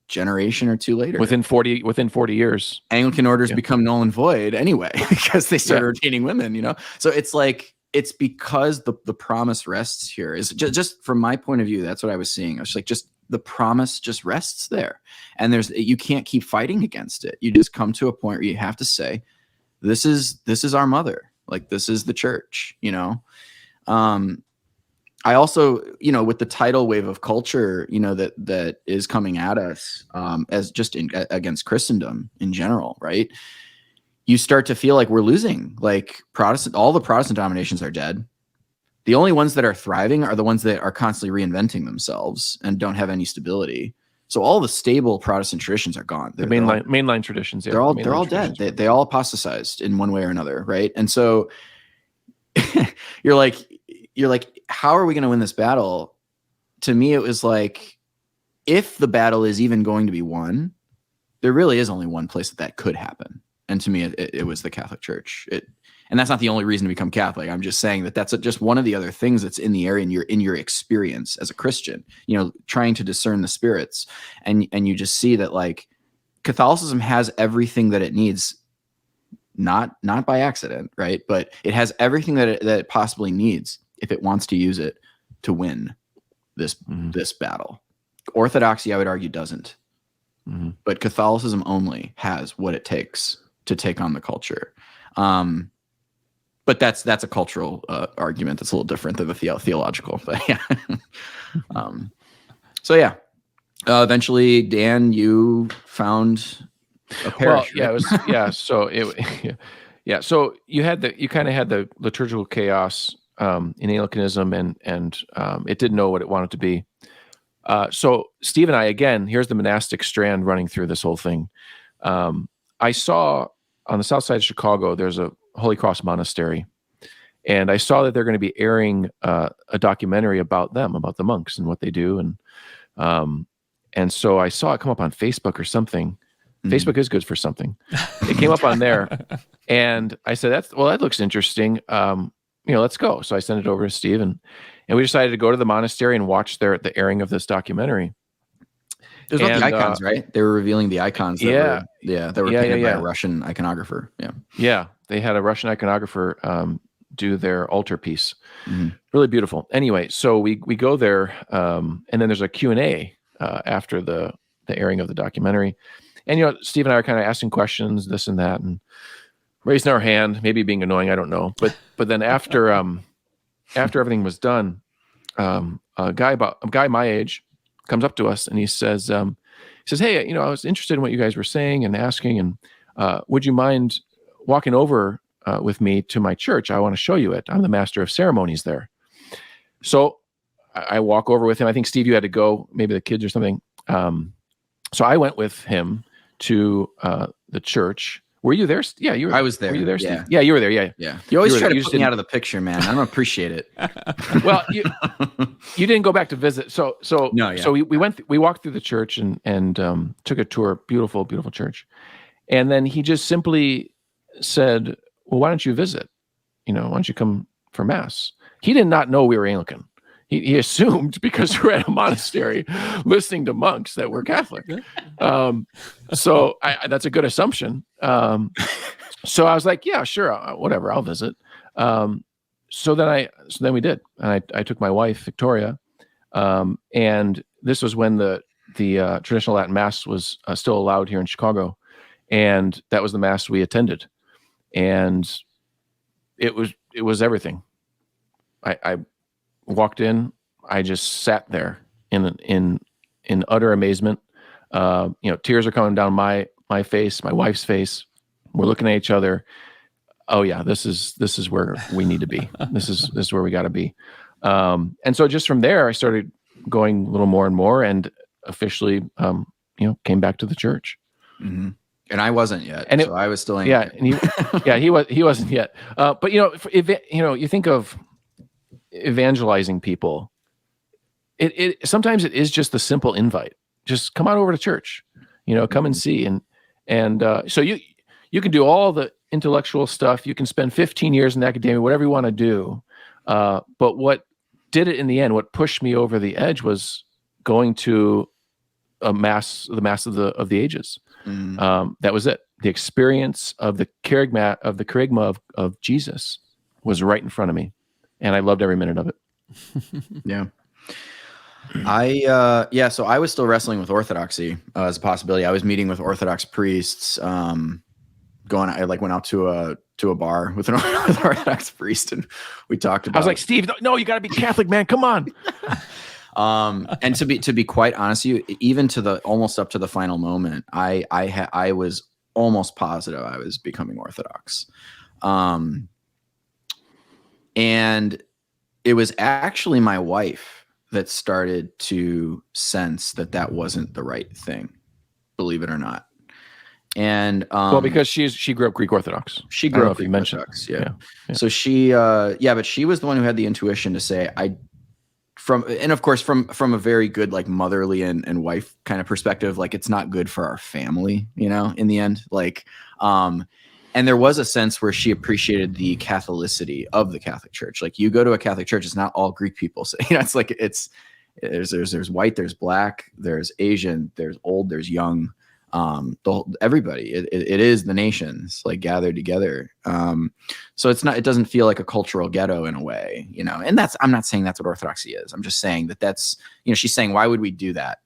generation or two later? Within 40 years, Anglican orders become null and void anyway, because they start ordaining women, So it's like, it's because the promise rests here. Is just from my point of view, that's what I was seeing. I was like, just the promise just rests there. And you can't keep fighting against it. You just come to a point where you have to say, this is our mother. Like, this is the church, I also, with the tidal wave of culture, that is coming at us as just against Christendom in general, right? You start to feel like we're losing. Like all the Protestant denominations are dead. The only ones that are thriving are the ones that are constantly reinventing themselves and don't have any stability. So all the stable Protestant traditions are gone. The mainline traditions, they're all dead. They all apostatized in one way or another, right? And so you're like, how are we going to win this battle? To me, it was like, if the battle is even going to be won, there really is only one place that could happen. And to me, it was the Catholic Church. And that's not the only reason to become Catholic. I'm just saying that's just one of the other things that's in the area in your experience as a Christian, trying to discern the spirits. And you just see that like Catholicism has everything that it needs, not by accident, right? But it has everything that it possibly needs if it wants to use it to win this battle. Orthodoxy, I would argue, doesn't. But Catholicism only has what it takes to take on the culture. But that's a cultural argument that's a little different than the theological. But yeah. So yeah, eventually, Dan, you found a parish. Well, yeah, it was, So So you kind of had the liturgical chaos in Anglicanism, and it didn't know what it wanted to be. So Steve and I, again, here's the monastic strand running through this whole thing. I saw on the south side of Chicago, there's a Holy Cross monastery, and I saw that they're going to be airing a documentary about them, about the monks and what they do, and so I saw it come up on Facebook or something. Facebook is good for something. It came up on there, and I said, that looks interesting. Let's go. So I sent it over to Steve, and we decided to go to the monastery and watch the airing of this documentary. It was about the icons, right? They were revealing the icons that were painted by a Russian iconographer. Yeah. They had a Russian iconographer do their altarpiece. Really beautiful. Anyway, so we go there, and then there's a Q&A after the airing of the documentary. And, Steve and I are kind of asking questions, this and that, and raising our hand, maybe being annoying, I don't know. But then after everything was done, a guy my age comes up to us and he says, "Hey, I was interested in what you guys were saying and asking, and would you mind walking over with me to my church? I want to show you it. I'm the master of ceremonies there." So I walk over with him. I think, Steve, you had to go, maybe the kids or something. So I went with him to the church. Were you there? Yeah, you were. I was there. Were you there, Steve? Yeah, you were there. Yeah. You always try to put me out of the picture, man. I don't appreciate it. Well, you didn't go back to visit. So we walked through the church and took a tour. Beautiful, beautiful church. And then he just simply said, "Well, why don't you visit? Why don't you come for Mass?" He did not know we were Anglican. He assumed, because we're at a monastery listening to monks, that we're Catholic. So that's a good assumption. So I was like, yeah, sure, whatever, I'll visit. So then we did, and I took my wife, Victoria, and this was when the traditional Latin Mass was still allowed here in Chicago, and that was the Mass we attended, and it was everything. I walked in, I just sat there in utter amazement. Tears are coming down my face, my wife's face. We're looking at each other. Oh yeah, this is where we need to be. This is where we got to be. And so just from there, I started going a little more and more, and officially, came back to the church. Mm-hmm. And I wasn't yet, so I was still angry. Yeah, and he wasn't yet. But if you think of evangelizing people, it sometimes it is just the simple invite. Just come on over to church, come and see, and so you can do all the intellectual stuff. You can spend 15 years in academia, whatever you want to do. But what did it in the end, what pushed me over the edge, was going to the mass of the ages. That was it. The experience of the charisma of Jesus was right in front of me, and I loved every minute of it. Yeah. So I was still wrestling with Orthodoxy as a possibility. I was meeting with Orthodox priests, I went out to a bar with an Orthodox priest, and we talked about. I was like, "Steve, no, you got to be Catholic, man. Come on." And to be quite honest with you, even almost up to the final moment, I was almost positive I was becoming Orthodox. And it was actually my wife that started to sense that wasn't the right thing, believe it or not. And because she grew up Greek Orthodox. She grew up Greek Orthodox, yeah. So she but she was the one who had the intuition to say, from a very good, like, motherly and wife kind of perspective, like, it's not good for our family, in the end, like, and there was a sense where she appreciated the Catholicity of the Catholic Church. Like, you go to a Catholic church, it's not all Greek people. So, it's like, there's white, there's black, there's Asian, there's old, there's young, everybody. It is the nations, like, gathered together. So it doesn't feel like a cultural ghetto in a way, and I'm not saying that's what Orthodoxy is. I'm just saying that's, she's saying, why would we do that?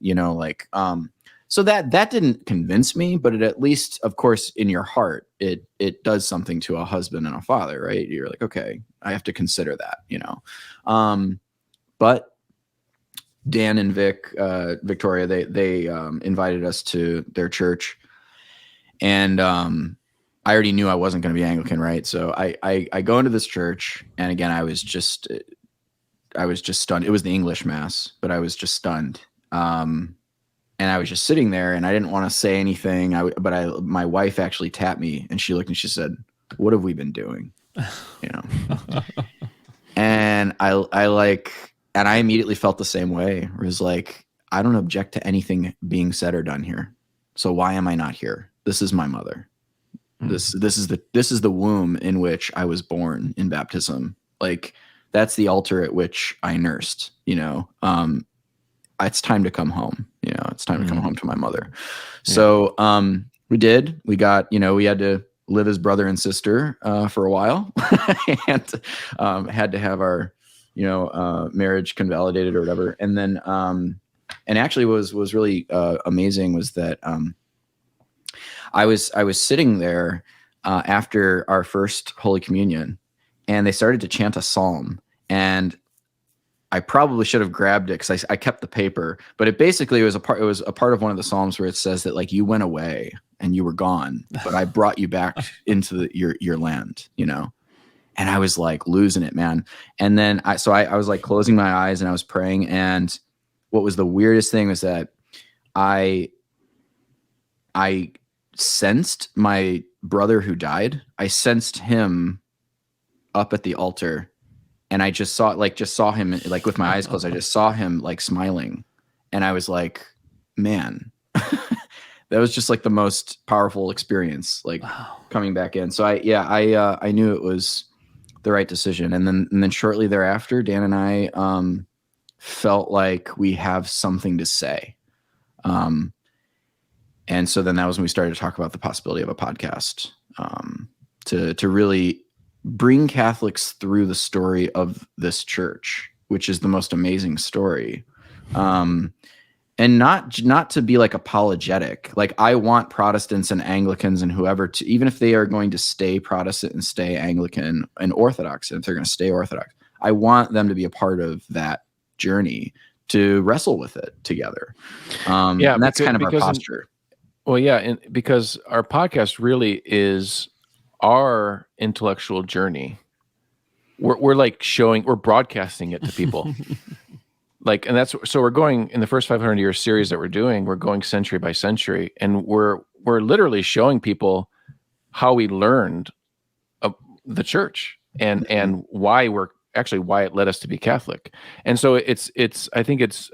So that didn't convince me, but it, at least, of course, in your heart, it does something to a husband and a father, right? You're like, okay, I have to consider that, but Dan and Victoria, they invited us to their church, and I already knew I wasn't going to be Anglican, right? So I go into this church, and again, I was just stunned. It was the English mass, but I was just stunned. And I was just sitting there, and I didn't want to say anything. My wife actually tapped me, and she looked and she said, "What have we been doing?" You know. And I immediately felt the same way. It was like, I don't object to anything being said or done here. So why am I not here? This is my mother. This is the womb in which I was born in baptism. Like, that's the altar at which I nursed, you know. It's time to come home. You know, it's time to come home to my mother. So we got, you know, we had to live as brother and sister for a while, and had to have our, you know, marriage convalidated or whatever. And then and actually what was really amazing was that I was sitting there after our first Holy Communion, and they started to chant a psalm, and I probably should have grabbed it because I kept the paper, but it basically was a part of one of the Psalms where it says that, like, you went away and you were gone, but I brought you back into your land, you know? And I was like losing it, man. And then I was like closing my eyes and I was praying. And what was the weirdest thing was that I sensed my brother who died. I sensed him up at the altar. And I just saw him, like, with my eyes closed. I just saw him, like, smiling. And I was like, man, that was just like the most powerful experience, like, coming back in. So I knew it was the right decision. And then shortly thereafter, Dan and I felt like we have something to say. And so then that was when we started to talk about the possibility of a podcast, to really bring Catholics through the story of this church, which is the most amazing story. And not to be like apologetic. Like, I want Protestants and Anglicans and whoever to, even if they are going to stay Protestant and stay Anglican and Orthodox, and if they're going to stay Orthodox, I want them to be a part of that journey, to wrestle with it together. And that's kind of our posture. Because our podcast really is our intellectual journey. We're broadcasting it to people. Like, and so we're going in the first 500 year series that we're doing, we're going century by century, and we're literally showing people how we learned the church and why it led us to be Catholic. And so I think it's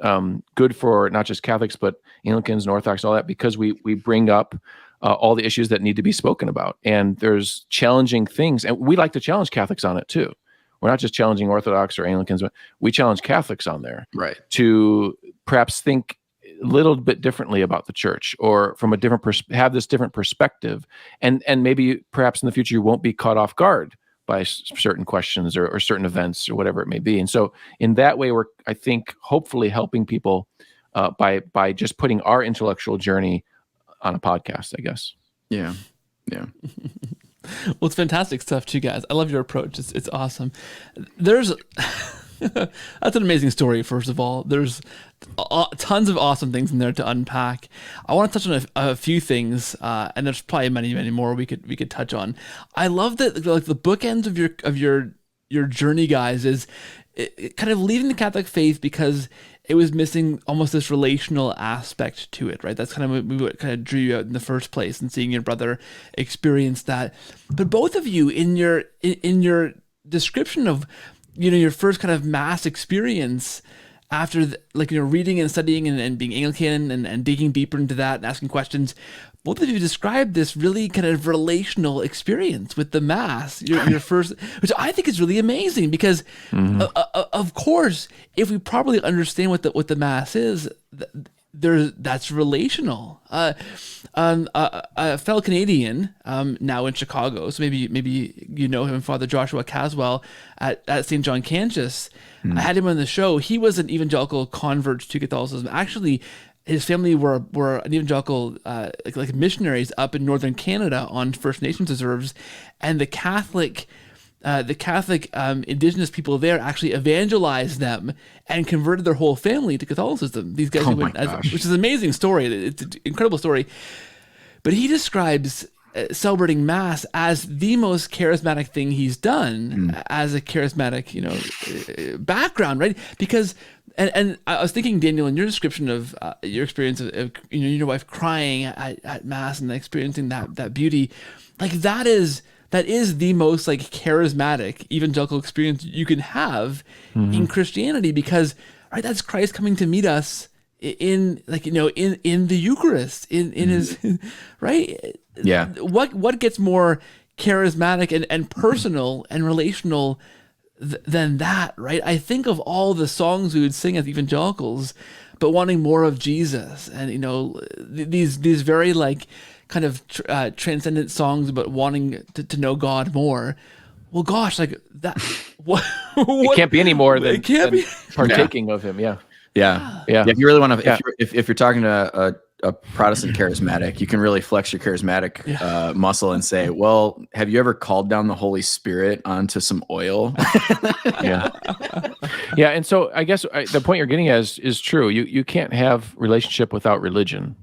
good for not just Catholics, but Anglicans and Orthodox, all that, because we bring up all the issues that need to be spoken about. And there's challenging things, and we like to challenge Catholics on it too. We're not just challenging Orthodox or Anglicans, but we challenge Catholics on there, right, to perhaps think a little bit differently about the church, or from a different have this different perspective, and maybe perhaps in the future you won't be caught off guard by certain questions or certain events or whatever it may be. And so in that way, we're, I think, hopefully helping people by just putting our intellectual journey on a podcast, I guess. Yeah. Well, it's fantastic stuff too, guys. I love your approach. It's awesome. There's that's an amazing story. First of all, there's tons of awesome things in there to unpack. I want to touch on a few things, and there's probably many more we could touch on. I love that, like, the bookends of your journey, guys, is kind of leaving the Catholic faith because it was missing almost this relational aspect to it, right? That's kind of what kind of drew you out in the first place, and seeing your brother experience that. But both of you, in your description of, you know, your first kind of mass experience after reading and studying and being Anglican and digging deeper into that and asking questions, both of you described this really kind of relational experience with the Mass, your first, which I think is really amazing because, of course, if we properly understand what the Mass is, that's relational. A fellow Canadian, now in Chicago, so maybe you know him, Father Joshua Caswell at St. John Cantius. I had him on the show. He was an evangelical convert to Catholicism. Actually, his family were an evangelical like missionaries up in northern Canada on First Nations reserves, and the Catholic the Catholic indigenous people there actually evangelized them and converted their whole family to Catholicism. These guys which is an amazing story. It's an incredible story. But he describes celebrating Mass as the most charismatic thing he's done as a charismatic, background, right? Because, and I was thinking, Daniel, in your description of your experience of your wife crying at Mass and experiencing that beauty, like that is the most like charismatic evangelical experience you can have in Christianity, because right, that's Christ coming to meet us in the Eucharist, in his right. Yeah. What gets more charismatic and personal and relational than that, right? I think of all the songs we would sing as evangelicals, but wanting more of Jesus, and these very like kind of transcendent songs about wanting to know God more. Well, gosh, like that. It can't be any more than partaking Yeah. of him. Yeah. Yeah. Yeah. If you really want to, if you're talking to a Protestant charismatic, you can really flex your charismatic muscle and say, well, have you ever called down the Holy Spirit onto some oil? Yeah. Yeah. And so I guess the point you're getting at is true. You can't have relationship without religion.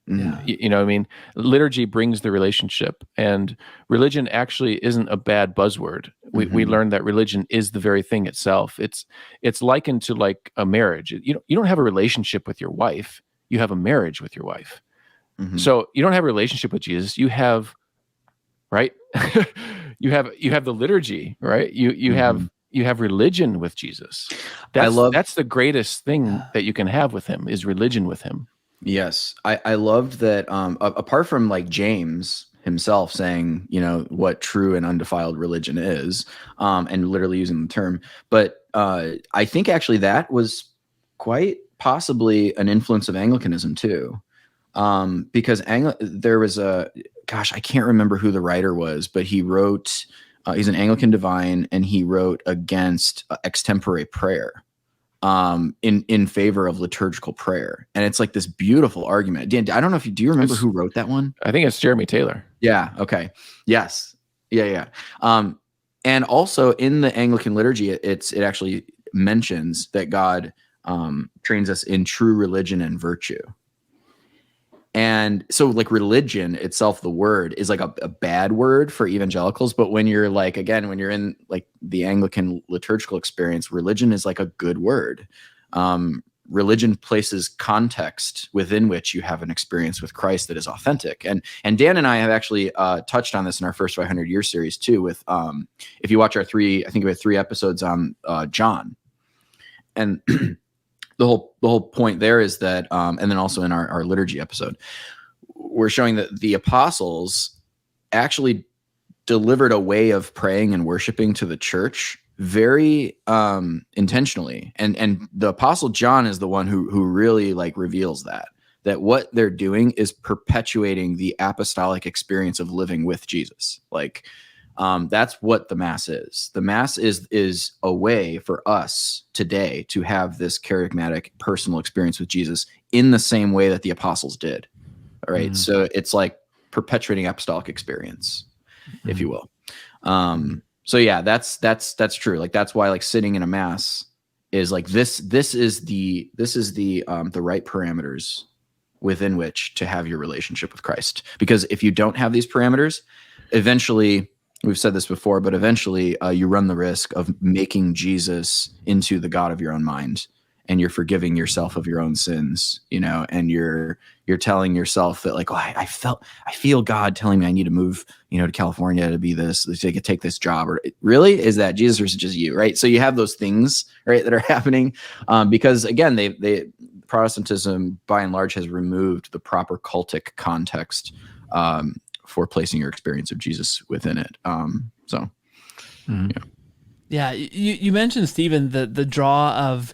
Yeah. You know what I mean? Liturgy brings the relationship, and religion actually isn't a bad buzzword. We learned that religion is the very thing itself. It's likened to like a marriage. You don't have a relationship with your wife. You have a marriage with your wife. So you don't have a relationship with Jesus. You have, right? you have the liturgy, right? You have religion with Jesus. That's the greatest thing that you can have with him, is religion with him. Yes. I loved that, apart from like James himself saying, what true and undefiled religion is, and literally using the term, but I think actually that was quite possibly an influence of Anglicanism too, because there was I can't remember who the writer was, but he wrote, he's an Anglican divine, and he wrote against extempore prayer, in favor of liturgical prayer. And it's like this beautiful argument. Dan, I don't know do you remember who wrote that one? I think it's Jeremy Taylor. Yeah. Okay. Yes. Yeah. And also in the Anglican liturgy, it actually mentions that God trains us in true religion and virtue. And so like religion itself, the word is like a bad word for evangelicals. But when you're like, again, when you're in like the Anglican liturgical experience, religion is like a good word. Religion places context within which you have an experience with Christ that is authentic. And Dan and I have actually touched on this in our first 500 year series too, with if you watch our I think we had 3 episodes on John. And the whole point there is that, and then also in our liturgy episode, we're showing that the apostles actually delivered a way of praying and worshiping to the church very intentionally. And the apostle John is the one who really like reveals that what they're doing is perpetuating the apostolic experience of living with Jesus. Like, that's what the Mass is. The Mass is a way for us today to have this charismatic personal experience with Jesus in the same way that the apostles did. All right. So it's like perpetuating apostolic experience, if you will. So yeah, that's true. Like, that's why like sitting in a Mass is like, this is the right parameters within which to have your relationship with Christ. Because if you don't have these parameters, eventually, we've said this before, but eventually you run the risk of making Jesus into the God of your own mind, and you're forgiving yourself of your own sins, and you're telling yourself that like, oh, I feel God telling me I need to move, to California to be this, to take this job, or really is that Jesus or is it just you, right? So you have those things, right, that are happening because again, they Protestantism by and large has removed the proper cultic context for placing your experience of Jesus within it. Yeah. You mentioned, Stephen, the draw of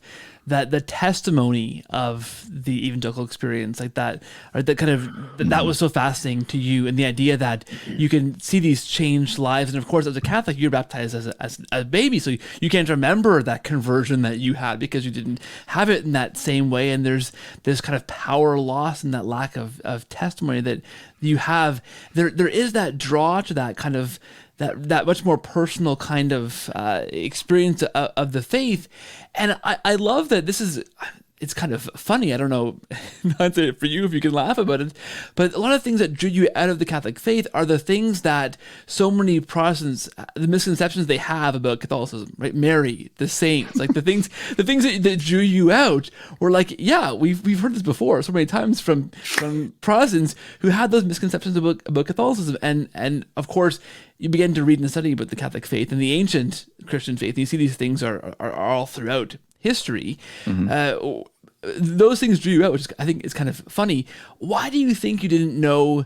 that, the testimony of the evangelical experience, like that, or that kind of that was so fascinating to you, and the idea that you can see these changed lives. And of course, as a Catholic, you're baptized as a baby, so you can't remember that conversion that you had because you didn't have it in that same way. And there's this kind of power loss and that lack of testimony that you have. There is that draw to that kind of that much more personal kind of experience of the faith. And I love that this is. It's kind of funny. I don't know, not for you if you can laugh about it, but a lot of things that drew you out of the Catholic faith are the things that so many Protestants, the misconceptions they have about Catholicism, right? Mary, the saints, like the things that drew you out were like, yeah, we've heard this before so many times from Protestants who had those misconceptions about Catholicism, and of course you begin to read and study about the Catholic faith and the ancient Christian faith, and you see these things are all throughout history. Those things drew you out, which I think is kind of funny. Why do you think you didn't know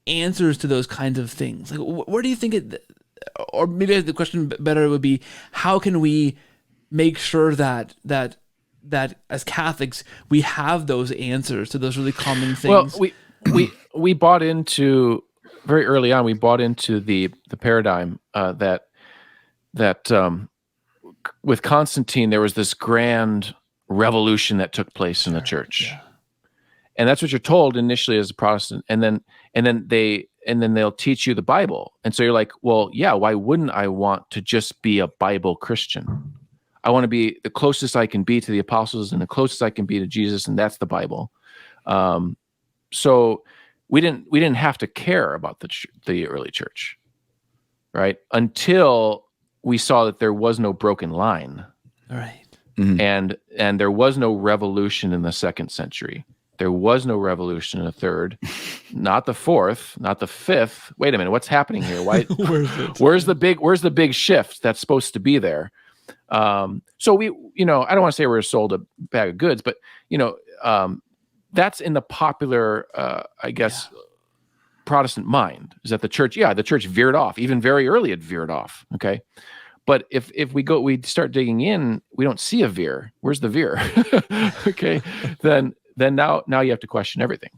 answers to those kinds of things? Like, where do you think it, or maybe the question better would be, how can we make sure that as Catholics we have those answers to those really common things? Well, we bought into, very early on, we bought into the paradigm that with Constantine, there was this grand revolution that took place in the church. Yeah. And that's what you're told initially as a Protestant. And then they'll teach you the Bible. And so you're like, well, yeah, why wouldn't I want to just be a Bible Christian? I want to be the closest I can be to the apostles and the closest I can be to Jesus, and that's the Bible. So we didn't have to care about the early church, right? Until we saw that there was no broken line. All right. Mm-hmm. And there was no revolution in the 2nd century. There was no revolution in the 3rd, not the 4th, not the 5th. Wait a minute, what's happening here? Why? Where's the big shift that's supposed to be there? So we, I don't want to say we're sold a bag of goods, but that's in the popular, I guess, Protestant mind, is that the church veered off. Even very early it veered off. Okay. But if we start digging in, we don't see a veer. Where's the veer? Okay. Then now you have to question everything.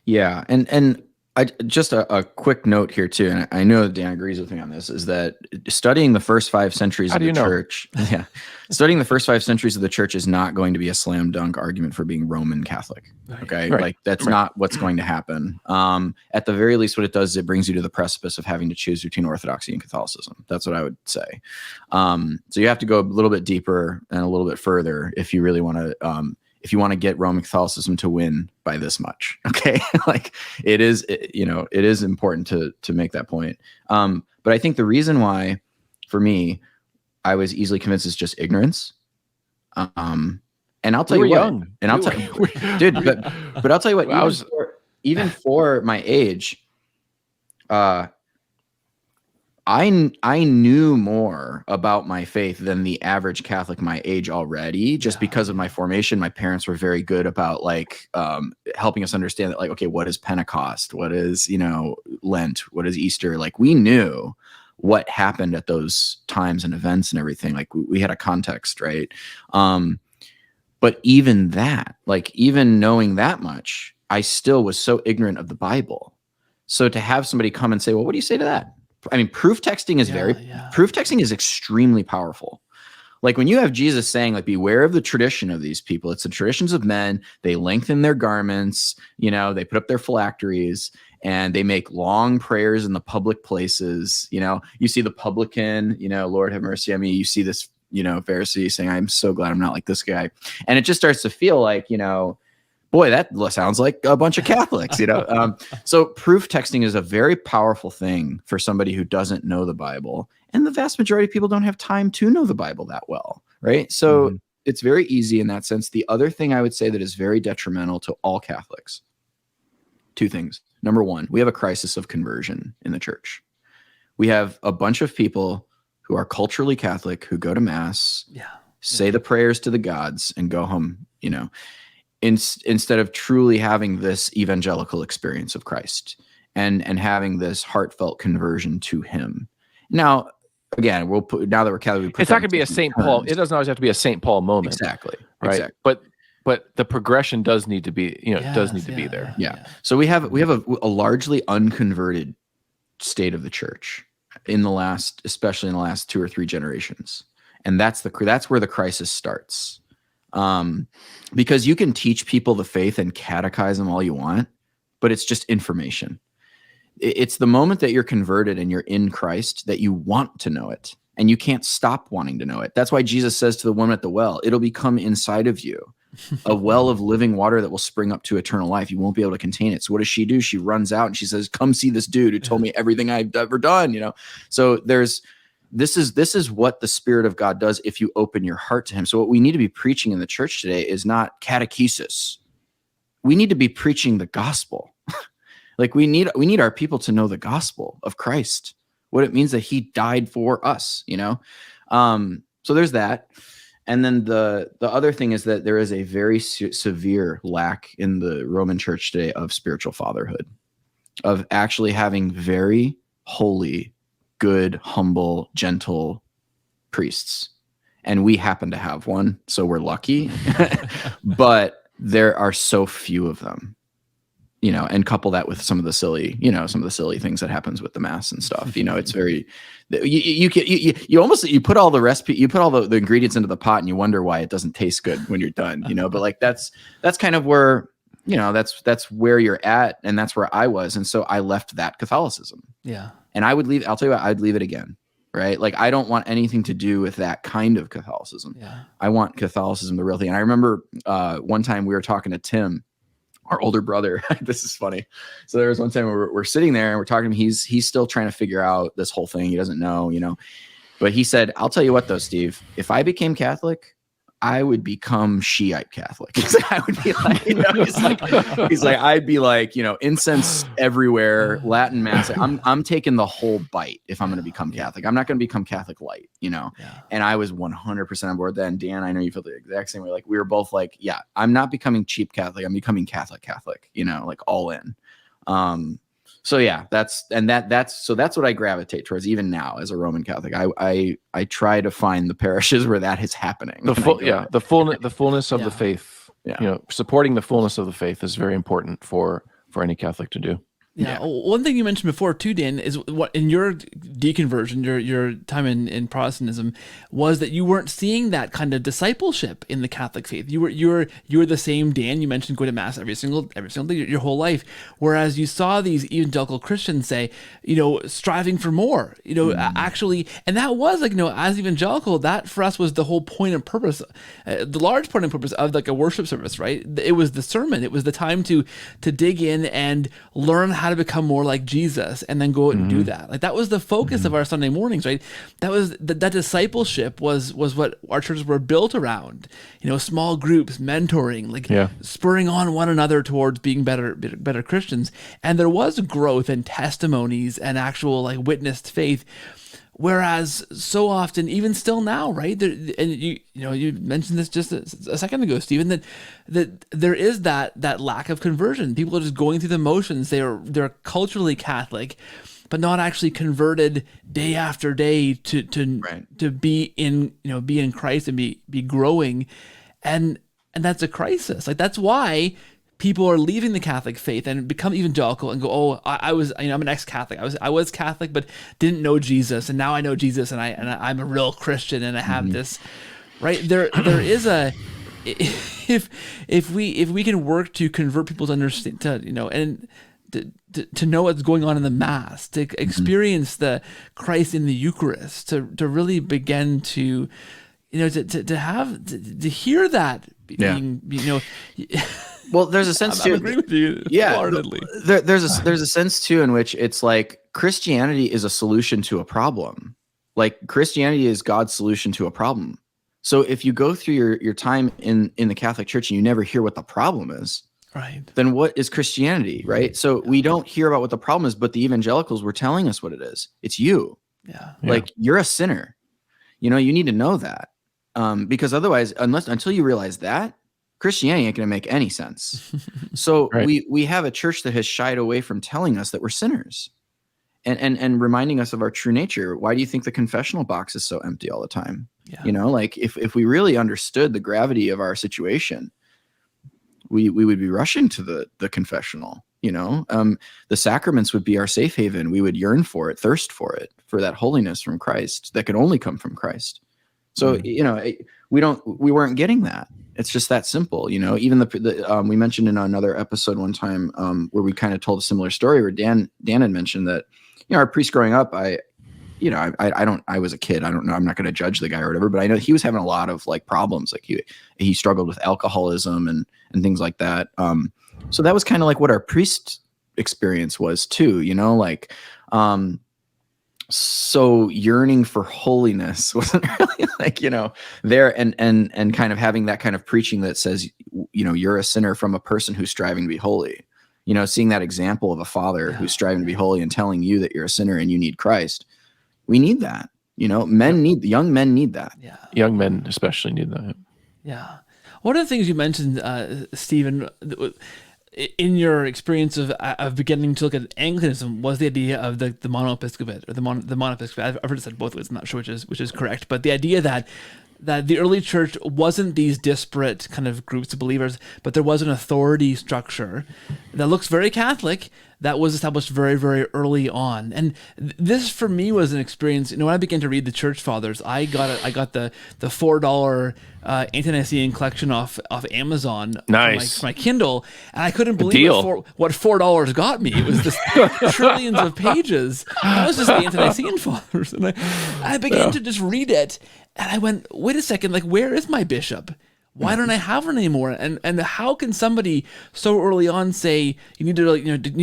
Yeah. And I just a quick note here too, and I know Dan agrees with me on this, is that studying the first 5 centuries of the church, studying the first 5 centuries of the church is not going to be a slam dunk argument for being Roman Catholic. Okay. Right. Like that's not what's going to happen. At the very least, what it does is it brings you to the precipice of having to choose between Orthodoxy and Catholicism. That's what I would say. So you have to go a little bit deeper and a little bit further if you really want to, if you want to get Roman Catholicism to win by this much, okay? Like it is important to make that point. But I think the reason why, for me, I was easily convinced is just ignorance. And I'll tell you what, and I'll tell you, dude, but I'll tell you what, even for my age, I knew more about my faith than the average Catholic my age already, just because of my formation. My parents were very good about helping us understand that, like, okay, what is Pentecost? What is, Lent? What is Easter? Like, we knew what happened at those times and events and everything. Like we had a context, right? But even that, like even knowing that much, I still was so ignorant of the Bible. So to have somebody come and say, well, what do you say to that? I mean, proof texting is proof texting is extremely powerful. Like when you have Jesus saying, like, beware of the tradition of these people. It's the traditions of men. They lengthen their garments, they put up their phylacteries, and they make long prayers in the public places. You see the publican, Lord have mercy on me. You see this, Pharisee saying, I'm so glad I'm not like this guy. And it just starts to feel like, boy, that sounds like a bunch of Catholics, So proof texting is a very powerful thing for somebody who doesn't know the Bible. And the vast majority of people don't have time to know the Bible that well, right? So it's very easy in that sense. The other thing I would say that is very detrimental to all Catholics, 2 things. Number 1, we have a crisis of conversion in the church. We have a bunch of people who are culturally Catholic, who go to Mass, say the prayers to the gods, and go home, instead of truly having this evangelical experience of Christ and having this heartfelt conversion to him. Now, again, now that we're Catholic, it's not going to be a St. Paul. It doesn't always have to be a St. Paul moment. Exactly. Right. Exactly. But the progression does need to be, be there. Yeah. So we have a largely unconverted state of the church especially in the last 2 or 3 generations. And that's where the crisis starts. Because you can teach people the faith and catechize them all you want, but it's just information. it's the moment that you're converted and you're in Christ that you want to know it, and you can't stop wanting to know it. That's why Jesus says to the woman at the well, it'll become inside of you a well of living water that will spring up to eternal life. You won't be able to contain it. So what does she do? She runs out and she says, come see this dude who told me everything I've ever done, you know? So this is what the Spirit of God does if you open your heart to him. So what we need to be preaching in the church today is not catechesis. We need to be preaching the gospel. Like we need our people to know the gospel of Christ, what it means that he died for us, you know? So there's that. And then the other thing is that there is a very severe lack in the Roman church today of spiritual fatherhood, of actually having very holy, good, humble, gentle priests. And we happen to have one, so we're lucky. But there are so few of them, you know, and couple that with some of the silly things that happens with the mass and stuff. You know, it's very, you put all the recipe, you put all the ingredients into the pot and you wonder why it doesn't taste good when you're done, you know, but like, that's kind of where, you know, that's where you're at. And that's where I was. And so I left that Catholicism. Yeah. And I'll tell you what, I'd leave it again. Right. Like, I don't want anything to do with that kind of Catholicism. Yeah. I want Catholicism, the real thing. And I remember one time we were talking to Tim, our older brother. This is funny. So there was one time we're sitting there and we're talking to him. He's still trying to figure out this whole thing. He doesn't know, you know, but he said, I'll tell you what though, Steve, if I became Catholic, I would become Shiite Catholic. I would be like, you know, he's like, I'd be like, you know, incense everywhere, Latin mass. I'm taking the whole bite if I'm going to become Catholic. I'm not going to become Catholic light, you know? Yeah. And I was 100% on board then. Dan, I know you feel the exact same way. Like, we were both like, yeah, I'm not becoming cheap Catholic. I'm becoming Catholic, you know, like all in. So yeah, that's what I gravitate towards even now as a Roman Catholic. I try to find the parishes where that is happening. The fullness of the faith. Yeah. You know, supporting the fullness of the faith is very important for any Catholic to do. Yeah. One thing you mentioned before too, Dan, is what in your deconversion, your time in Protestantism, was that you weren't seeing that kind of discipleship in the Catholic faith. You were the same Dan. You mentioned going to mass every single day your whole life, whereas you saw these evangelical Christians say, you know, striving for more, you know, actually, and that was like, you know, as evangelical, that for us was the whole point and purpose, the large point and purpose of like a worship service, right? It was the sermon. It was the time to dig in and learn how to become more like Jesus, and then go out and do that. Like, that was the focus of our Sunday mornings, right? That was that discipleship was what our churches were built around. You know, small groups, mentoring, like spurring on one another towards being better Christians. And there was growth and testimonies and actual like witnessed faith. Whereas so often, even still now, right? And you mentioned this just a second ago, Stephen, that there is that lack of conversion. People are just going through the motions. They're culturally Catholic, but not actually converted day after day to be in Christ and be growing, and that's a crisis. Like, that's why people are leaving the Catholic faith and become evangelical and go, oh, I'm an ex-Catholic. I was Catholic, but didn't know Jesus, and now I know Jesus, and I'm a real Christian, and I have this, right? There is a, if we can work to convert people to understand, and to know what's going on in the Mass, to experience the Christ in the Eucharist, to really begin to, to hear that being, Well, there's a sense too. I agree with you. Wholeheartedly. There's a sense too in which it's like Christianity is a solution to a problem. Like, Christianity is God's solution to a problem. So if you go through your time in the Catholic Church and you never hear what the problem is, right? Then what is Christianity, right? So we don't hear about what the problem is, but the evangelicals were telling us what it is. It's you. Yeah. Like, you're a sinner. You need to know that, because otherwise, until you realize that, Christianity ain't going to make any sense. So we have a church that has shied away from telling us that we're sinners and reminding us of our true nature. Why do you think the confessional box is so empty all the time? Yeah. Like, if we really understood the gravity of our situation, we would be rushing to the confessional, the sacraments would be our safe haven. We would yearn for it, thirst for it, for that holiness from Christ that can only come from Christ. So, we weren't getting that. It's just that simple, you know. Even we mentioned in another episode one time where we kind of told a similar story where Dan had mentioned that, you know, our priest growing up, I was a kid. I don't know. I'm not going to judge the guy or whatever, but I know he was having a lot of like problems. Like he struggled with alcoholism and things like that. So that was kind of like what our priest experience was too, you know, like, so yearning for holiness wasn't really like, you know, there and kind of having that kind of preaching that says, you know, you're a sinner from a person who's striving to be holy, you know, seeing that example of a father who's striving to be holy and telling you that you're a sinner and you need Christ. We need that, you know, young men need that. Yeah. Young men especially need that. Yeah. One of the things you mentioned, Stephen, in your experience of beginning to look at Anglicanism was the idea of the monoepiscopate or the monoepiscopate. I've heard it said both ways. I'm not sure which is correct, but the idea that the early church wasn't these disparate kind of groups of believers, but there was an authority structure that looks very Catholic that was established very, very early on. And this for me was an experience, you know, when I began to read the Church Fathers, I got the $4 Ante-Nicene collection off Amazon. Nice. For my Kindle, and I couldn't believe what $4 got me. It was this trillions of pages. That was just the Ante-Nicene Fathers. And I began to just read it, and I went, wait a second, like, where is my bishop? Why don't I have one anymore? And how can somebody so early on say you need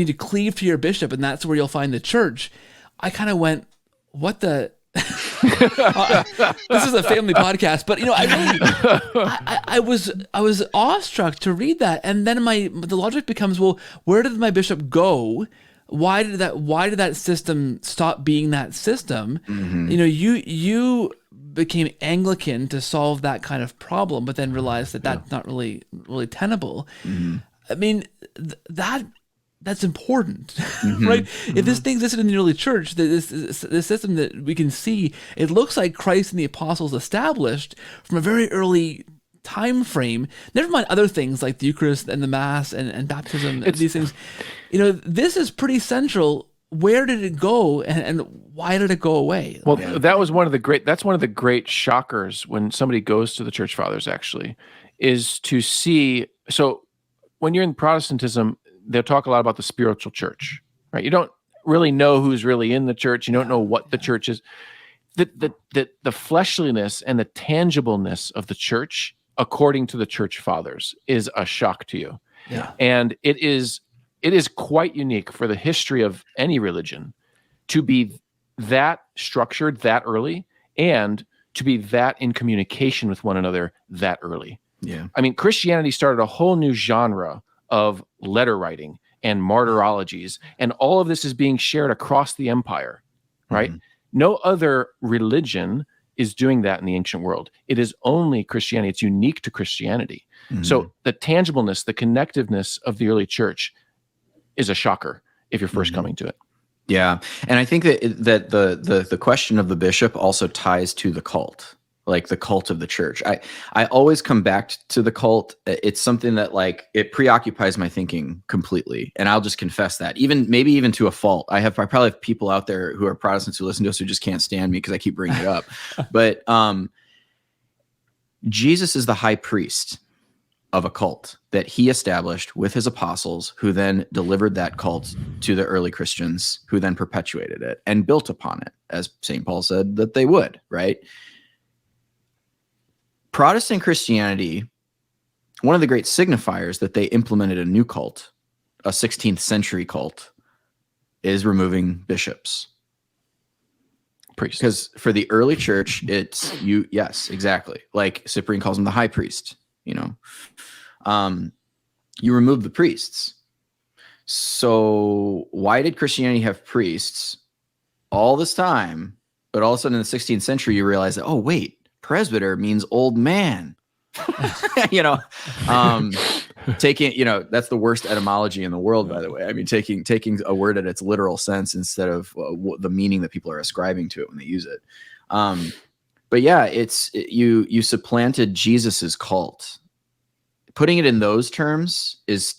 to cleave to your bishop and that's where you'll find the church? I kind of went, what the? This is a family podcast, but you know, I was awestruck to read that, and then the logic becomes, well, where did my bishop go? Why did that system stop being that system? Mm-hmm. You know, you became Anglican to solve that kind of problem, but then realized that that's not really tenable. Mm-hmm. I mean, that's important, mm-hmm. right? Mm-hmm. If this thing existed in the early church, this system that we can see, it looks like Christ and the apostles established from a very early time frame. Never mind other things like the Eucharist and the Mass and baptism and these things. You know, this is pretty central. Where did it go, and why did it go away? Well, that's one of the great shockers when somebody goes to the Church Fathers, actually, is to see. So when you're in Protestantism, they'll talk a lot about the spiritual church, right? You don't really know who's really in the church. You don't know what the church is. The fleshliness and the tangibleness of the church, according to the Church Fathers, is a shock to you. Yeah. And it is quite unique for the history of any religion to be that structured that early and to be that in communication with one another that early. Yeah. I mean, Christianity started a whole new genre of letter writing and martyrologies, and all of this is being shared across the empire, right? Mm-hmm. No other religion is doing that in the ancient world. It is only Christianity. It's unique to Christianity. Mm-hmm. So the tangibleness, the connectiveness of the early church is a shocker if you're first coming to it. Yeah. And I think that the question of the bishop also ties to the cult, like the cult of the church. I always come back to the cult. It's something that like it preoccupies my thinking completely. And I'll just confess that maybe even to a fault. I probably have people out there who are Protestants who listen to us who just can't stand me because I keep bringing it up. But Jesus is the high priest of a cult that he established with his apostles, who then delivered that cult to the early Christians, who then perpetuated it and built upon it, as St. Paul said that they would, right? Protestant Christianity, one of the great signifiers that they implemented a new cult, a 16th century cult, is removing bishops. Priests. Because for the early church, it's you. Yes, exactly. Like Cyprian calls him the high priest, you know. You remove the priests. So why did Christianity have priests all this time, but all of a sudden in the 16th century, you realize that, oh, wait, presbyter means old man. You know, taking, you know, that's the worst etymology in the world, by the way. I mean, taking a word at its literal sense instead of the meaning that people are ascribing to it when they use it. But yeah, you supplanted Jesus's cult. Putting it in those terms is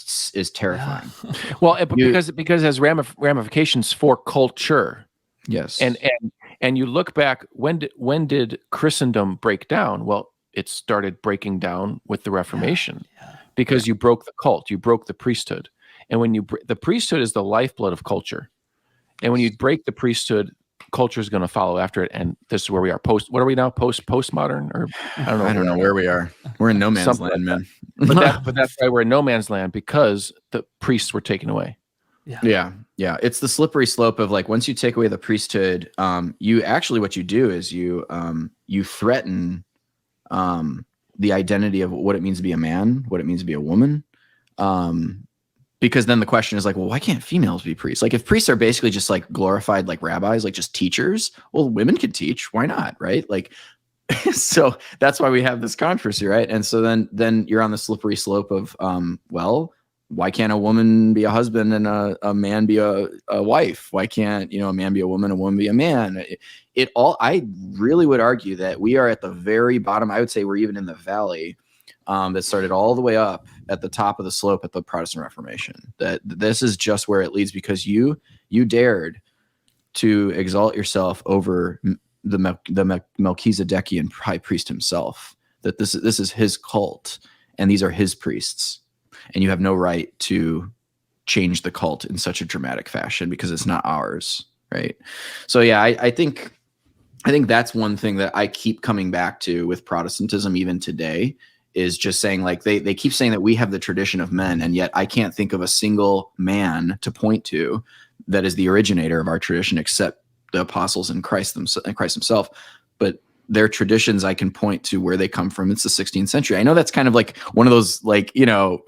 terrifying. Yeah. Well, because it has ramifications for culture. Yes, and you look back, when did Christendom break down? Well, it started breaking down with the Reformation, because you broke the cult, you broke the priesthood, and when the priesthood is the lifeblood of culture, and when you break the priesthood, culture is going to follow after it. And this is where we are. What are we now? Postmodern, or I don't know where we are. We're in no man's land, man. But that's why we're in no man's land, because the priests were taken away. Yeah. It's the slippery slope of like, once you take away the priesthood, you actually, what you do is you threaten the identity of what it means to be a man, what it means to be a woman. Because then the question is like, well, why can't females be priests? Like, if priests are basically just like glorified like rabbis, like just teachers, well, women can teach. Why not? Right? Like, so that's why we have this controversy, right? And so then you're on the slippery slope of, well, why can't a woman be a husband and a man be a wife? Why can't, a man be a woman be a man? I really would argue that we are at the very bottom. I would say we're even in the valley that started all the way up at the top of the slope at the Protestant Reformation. That this is just where it leads, because you dared to exalt yourself over the Melchizedekian high priest himself. That this is his cult, and these are his priests, and you have no right to change the cult in such a dramatic fashion because it's not ours, right? So yeah, I think that's one thing that I keep coming back to with Protestantism even today, is just saying, like, they keep saying that we have the tradition of men, and yet I can't think of a single man to point to that is the originator of our tradition except the apostles and Christ himself. But their traditions, I can point to where they come from. It's the 16th century. I know that's kind of like one of those, like,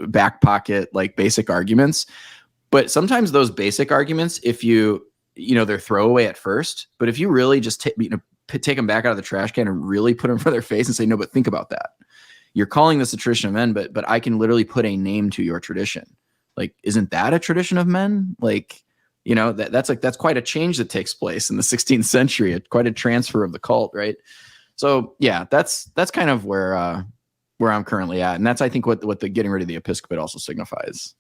back pocket, like, basic arguments, but sometimes those basic arguments, if they're throwaway at first, but if you really just take them back out of the trash can and really put them in front of their face and say, no, but think about that. You're calling this a tradition of men, but I can literally put a name to your tradition. Like, isn't that a tradition of men? Like, that's quite a change that takes place in the 16th century. Quite a transfer of the cult, right? So yeah, that's kind of where I'm currently at, and that's, I think, what the getting rid of the episcopate also signifies.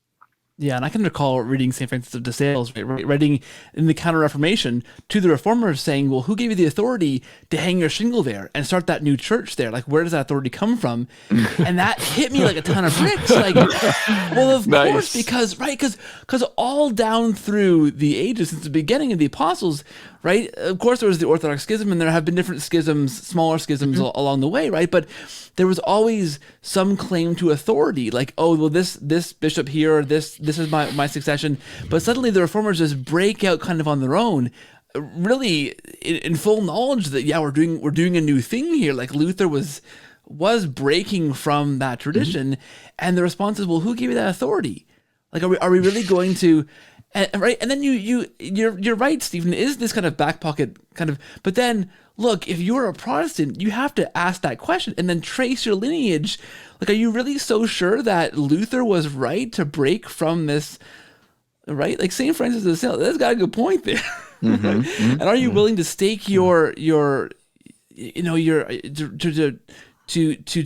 Yeah, and I can recall reading St. Francis of de Sales, writing in the Counter-Reformation to the reformers, saying, well, who gave you the authority to hang your shingle there and start that new church there? Like, where does that authority come from? And that hit me like a ton of bricks. Like, well, of course, because all down through the ages, since the beginning of the apostles, right? Of course, there was the Orthodox schism, and there have been different schisms, smaller schisms along the way, right? But there was always some claim to authority, like, oh, well, this bishop here, this is my succession. But suddenly the reformers just break out kind of on their own, really in full knowledge that, yeah, we're doing a new thing here. Like, Luther was breaking from that tradition, and the response is, well, who gave you that authority? Like, are we really going to? Right, and then you're right, Stephen. Is this kind of back pocket kind of? But then look, if you're a Protestant, you have to ask that question and then trace your lineage. Like, are you really so sure that Luther was right to break from this? Right, like St. Francis of Sales, that's got a good point there. And are you willing to stake to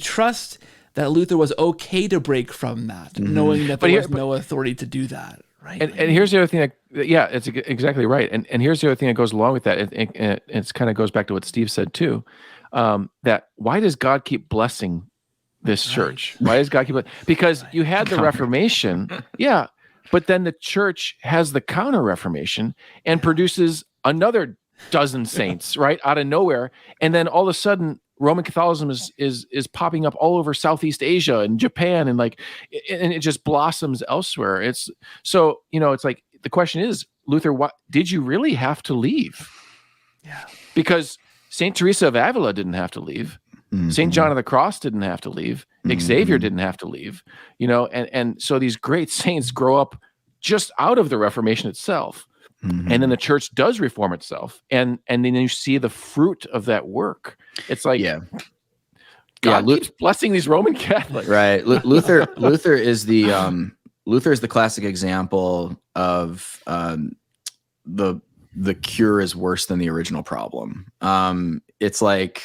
trust that Luther was okay to break from that, knowing that there was no authority to do that? Right. And here's the other thing it's exactly right. And here's the other thing that goes along with that. It kind of goes back to what Steve said too, that why does God keep blessing this church? Why does God keep because you had the Reformation. Yeah. But then the church has the Counter-Reformation and produces another dozen saints, right, out of nowhere. And then all of a sudden, Roman Catholicism is popping up all over Southeast Asia and Japan, and it just blossoms elsewhere. It's like the question is, Luther, what did you really have to leave? Yeah, because Saint Teresa of Avila didn't have to leave. Saint John of the Cross didn't have to leave. Xavier didn't have to leave. And so these great saints grow up just out of the Reformation itself. And then the church does reform itself, and then you see the fruit of that work. It's like, God keeps blessing these Roman Catholics, right? Luther is the classic example of the cure is worse than the original problem. It's like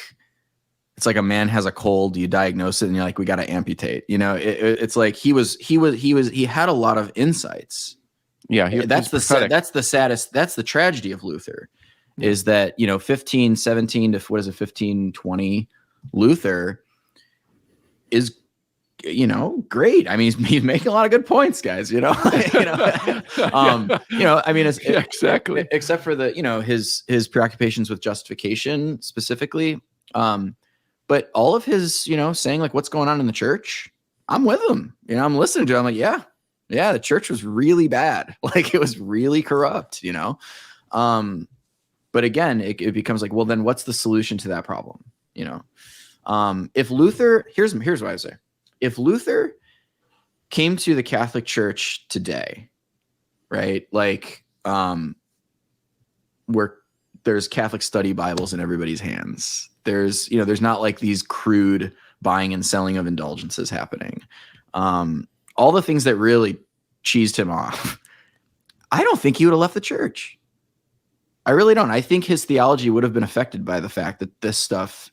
a man has a cold, you diagnose it, and you're like, we got to amputate. It's like he had a lot of insights. Yeah, that's the tragedy of Luther, is that 1517 to 1520 Luther, is, great. I mean, he's making a lot of good points, guys, I mean, exactly. except for his preoccupations with justification specifically. But all of his, saying like what's going on in the church, I'm with him. I'm listening to him. I'm like, yeah, the church was really bad. Like it was really corrupt, But again, it becomes like, well, then what's the solution to that problem? If Luther, here's what I would say. If Luther came to the Catholic Church today, right? Like, where there's Catholic study Bibles in everybody's hands. There's not like these crude buying and selling of indulgences happening. All the things that really cheesed him off. I don't think he would have left the church. I really don't. I think his theology would have been affected by the fact that this stuff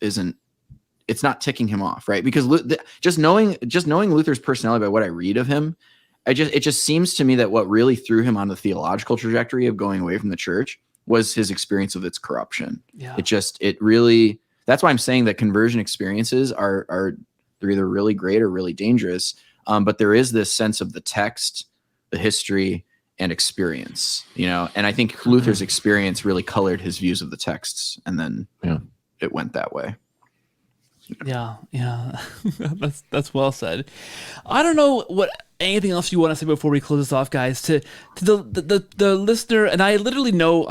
it's not ticking him off, right? Because just knowing Luther's personality by what I read of him, it just seems to me that what really threw him on the theological trajectory of going away from the church was his experience of its corruption. Yeah. It really, that's why I'm saying that conversion experiences they're either really great or really dangerous. But there is this sense of the text, the history, and experience, and I think Luther's experience really colored his views of the texts, and then it went that way. Yeah. That's well said. I don't know what anything else you want to say before we close this off, guys. To the listener, and I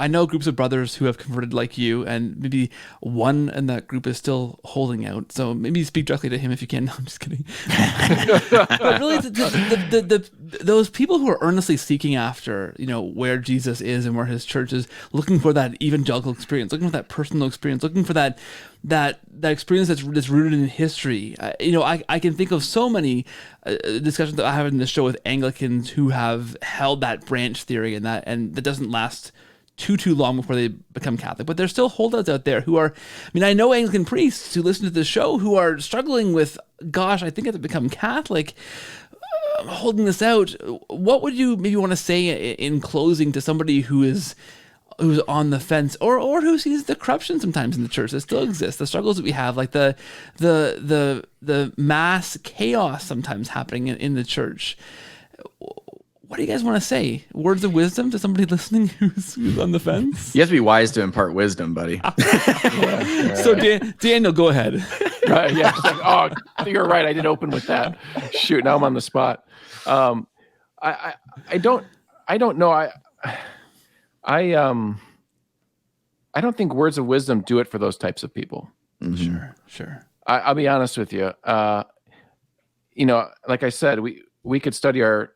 know groups of brothers who have converted like you, and maybe one in that group is still holding out. So maybe speak directly to him if you can. No, I'm just kidding. But really, those people who are earnestly seeking after, where Jesus is and where his church is, looking for that evangelical experience, looking for that personal experience, looking for that experience that's rooted in history. I can think of so many discussions that I have in the show with Anglicans who have held that branch theory and that doesn't last too long before they become Catholic. But there's still holdouts out there who are, I know Anglican priests who listen to the show who are struggling with, gosh, I think I have to become Catholic. Holding this out, what would you maybe want to say in closing to somebody who's on the fence or who sees the corruption sometimes in the church that still exists, the struggles that we have, like the mass chaos sometimes happening in the church? What do you guys want to say? Words of wisdom to somebody listening who's on the fence? You have to be wise to impart wisdom, buddy. So Daniel, go ahead. Right, yeah. I think you're right. I did open with that. Shoot, now I'm on the spot. I don't know. I don't think words of wisdom do it for those types of people. Mm-hmm. Sure. I'll be honest with you. Like I said, we could study our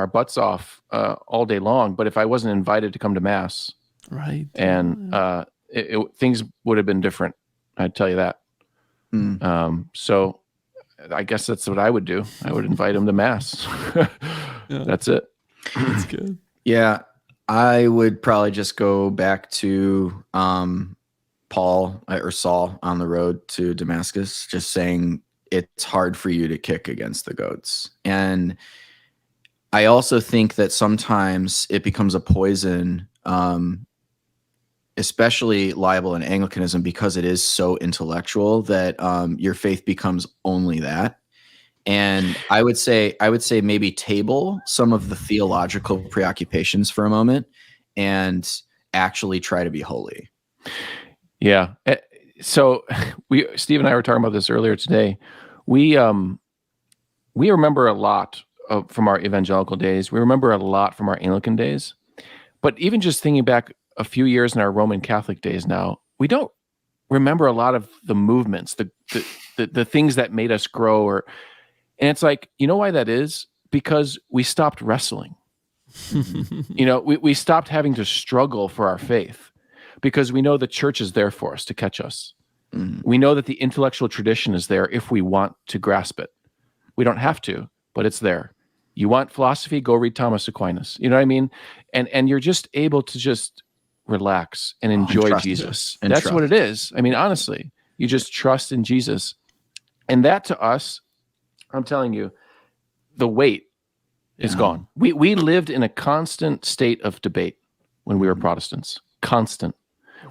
butts off all day long, but if I wasn't invited to come to mass, right, and things would have been different. I'd tell you that. So I guess that's what I would do. I would invite him to mass. That's it. That's good. Yeah. I would probably just go back to Paul or Saul on the road to Damascus, just saying it's hard for you to kick against the goats. And I also think that sometimes it becomes a poison, especially liable in Anglicanism, because it is so intellectual that your faith becomes only that. And I would say maybe table some of the theological preoccupations for a moment and actually try to be holy. Yeah. So Steve and I were talking about this earlier today. We remember a lot from our evangelical days. We remember a lot from our Anglican days. But even just thinking back a few years in our Roman Catholic days now, we don't remember a lot of the movements, the things that made us grow. And it's like, you know why that is? Because we stopped wrestling. We stopped having to struggle for our faith because we know the church is there for us to catch us. We know that the intellectual tradition is there if we want to grasp it. We don't have to, but it's there. You want philosophy? Go read Thomas Aquinas. You know what I mean? And you're just able to just relax and enjoy Jesus. And that's what it is. I mean, honestly, you just trust in Jesus. And that to us, I'm telling you, the weight is gone. We lived in a constant state of debate when we were Protestants. Constant.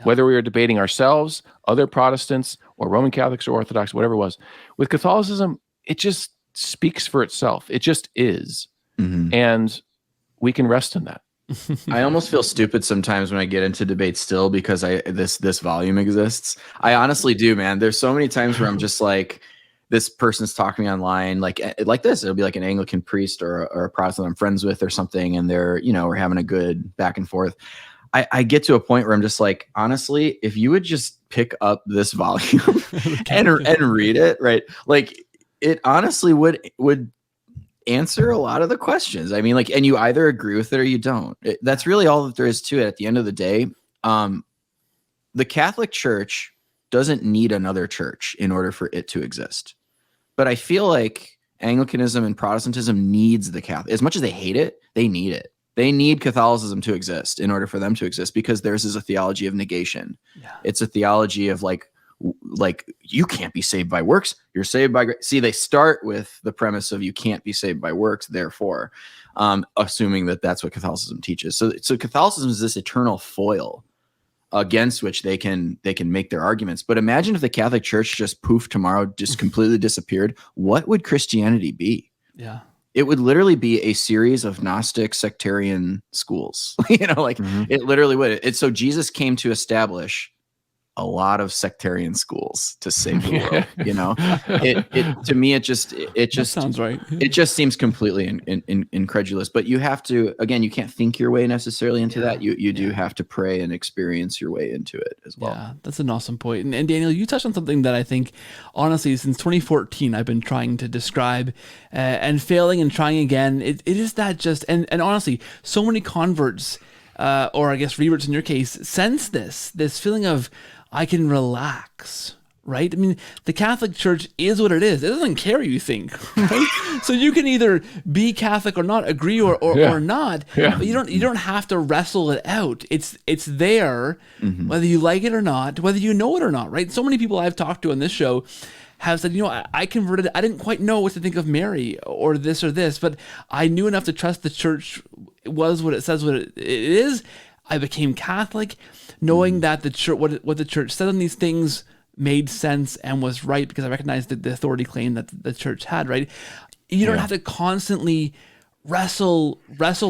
Whether we were debating ourselves, other Protestants, or Roman Catholics or Orthodox, whatever it was. With Catholicism, it just speaks for itself. It just is. Mm-hmm. And we can rest in that. I almost feel stupid sometimes when I get into debate still because this volume exists. I honestly do, man. There's so many times where I'm just like, this person's talking to me online, like this. It'll be like an Anglican priest or a Protestant I'm friends with or something, and they're, we're having a good back and forth. I get to a point where I'm just like, honestly, if you would just pick up this volume and read it, right? Like, it honestly would answer a lot of the questions. I mean, like, and you either agree with it or you don't. That's really all that there is to it at the end of the day. The Catholic Church doesn't need another church in order for it to exist. But I feel like Anglicanism and Protestantism needs the Catholic. As much as they hate it, they need it. They need Catholicism to exist in order for them to exist, because theirs is a theology of negation. Yeah. It's a theology of like you can't be saved by works. You're saved by grace. See, they start with the premise of you can't be saved by works, therefore, assuming that that's what Catholicism teaches. So Catholicism is this eternal foil against which they can make their arguments. But imagine if the Catholic Church just poof tomorrow, just completely disappeared. What would Christianity be? Yeah. It would literally be a series of Gnostic sectarian schools. It literally would. So Jesus came to establish a lot of sectarian schools to save the world. It to me, it just that sounds right. It just seems completely incredulous. But you have to, again, you can't think your way necessarily into that. You do have to pray and experience your way into it as well. Yeah, that's an awesome point. And Daniel, you touched on something that I think, honestly, since 2014, I've been trying to describe and failing and trying again. It is that just, and honestly, so many converts, or I guess reverts in your case, sense this feeling of, I can relax, right? I mean, the Catholic Church is what it is. It doesn't care, you think, right? So you can either be Catholic or not, agree or not, but you don't have to wrestle it out. It's there, whether you like it or not, whether you know it or not, right? So many people I've talked to on this show have said, I converted, I didn't quite know what to think of Mary or this, but I knew enough to trust the church was what it says, what it is. I became Catholic, knowing that the church, what the church said on these things made sense and was right, because I recognized the authority claim that the church had, right? You don't have to constantly wrestle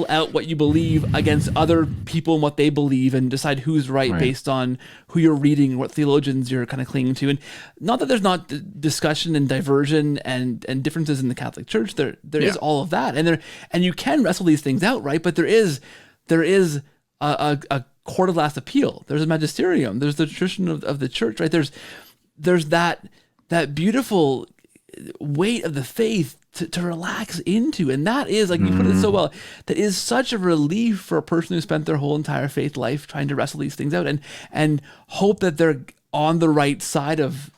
out what you believe against other people and what they believe, and decide who's right based on who you're reading, what theologians you're kind of clinging to. And not that there's not discussion and diversion and differences in the Catholic Church. There is all of that, and you can wrestle these things out, right? But there is a court of last appeal. There's a magisterium. There's the tradition of the church, right? There's that beautiful weight of the faith to relax into. And that is, like you put it so well, that is such a relief for a person who spent their whole entire faith life trying to wrestle these things out and hope that they're on the right side of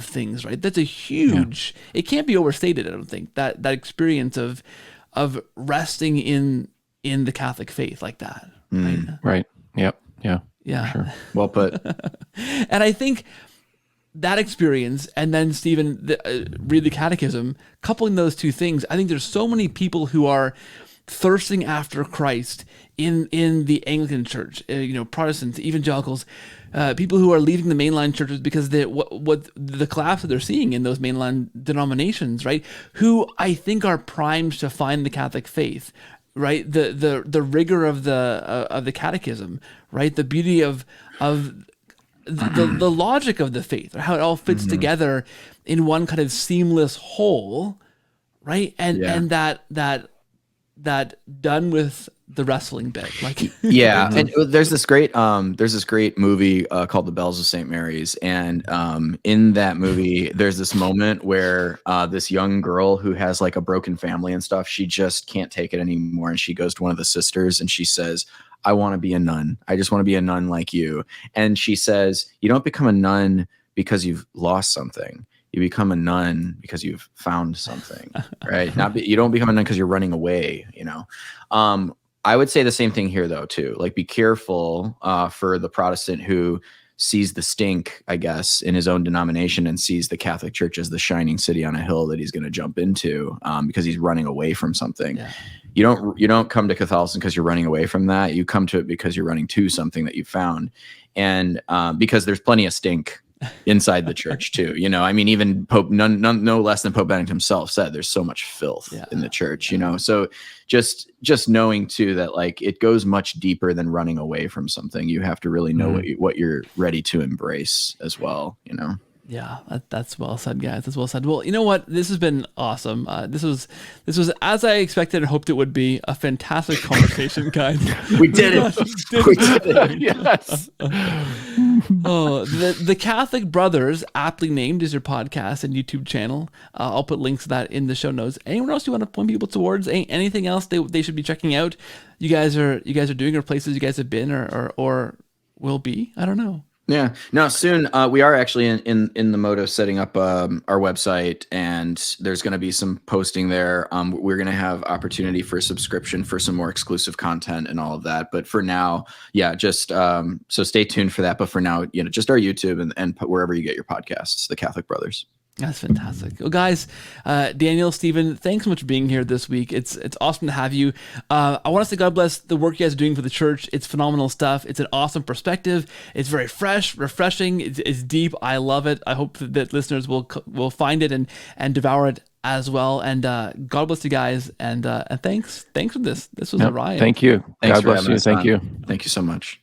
things, right? That's a huge, it can't be overstated, I don't think, that experience of resting in the Catholic faith like that. Right. Yep. Yeah. Yeah. Sure. Well put. And I think that experience, and then Stephen, read the Catechism, coupling those two things, I think there's so many people who are thirsting after Christ in the Anglican Church, Protestants, evangelicals, people who are leaving the mainline churches because what the collapse that they're seeing in those mainline denominations, right? Who I think are primed to find the Catholic faith. Right, the rigor of the Catechism, right, the beauty of the logic of the faith, or how it all fits together in one kind of seamless whole, right, and that done with the wrestling bit, like and there's this great movie called The Bells of St. Mary's, and in that movie there's this moment where this young girl who has like a broken family and stuff, she just can't take it anymore, and she goes to one of the sisters and she says, I want to be a nun. I just want to be a nun like you. And she says, you don't become a nun because you've lost something. You become a nun because you've found something, right? You don't become a nun because you're running away, I would say the same thing here, though, too. Like, be careful for the Protestant who sees the stink, I guess, in his own denomination and sees the Catholic Church as the shining city on a hill that he's going to jump into because he's running away from something. Yeah. You don't come to Catholicism because you're running away from that. You come to it because you're running to something that you found, and because there's plenty of stink inside the church too. You know, I mean, even Pope, no less than Pope Benedict himself said, there's so much filth in the church, you know? So just knowing too, that like, it goes much deeper than running away from something. You have to really know what you're ready to embrace as well, you know? Yeah, that's well said, guys. That's well said. Well, you know what? This has been awesome. This was as I expected and hoped it would be, a fantastic conversation, guys. We did it. We did it. Yes. Oh, the Catholic Brothers, aptly named, is your podcast and YouTube channel. I'll put links to that in the show notes. Anyone else you want to point people towards? Anything else they should be checking out? You guys are doing, or places you guys have been or will be? I don't know. Yeah, no, soon we are actually in the mode of setting up our website, and there's going to be some posting there. We're going to have opportunity for subscription for some more exclusive content and all of that. But for now, yeah, just so stay tuned for that. But for now, you know, just our YouTube and wherever you get your podcasts, the Catholic Brothers. That's fantastic. Well, guys, Daniel, Stephen, thanks so much for being here this week. It's awesome to have you. I want to say God bless the work you guys are doing for the church. It's phenomenal stuff. It's an awesome perspective. It's very fresh, refreshing. It's deep. I love it. I hope that listeners will find it and devour it as well. And God bless you guys. And thanks for this. This was a riot. Thank you. Thanks God bless you. Thank you. Thank you so much.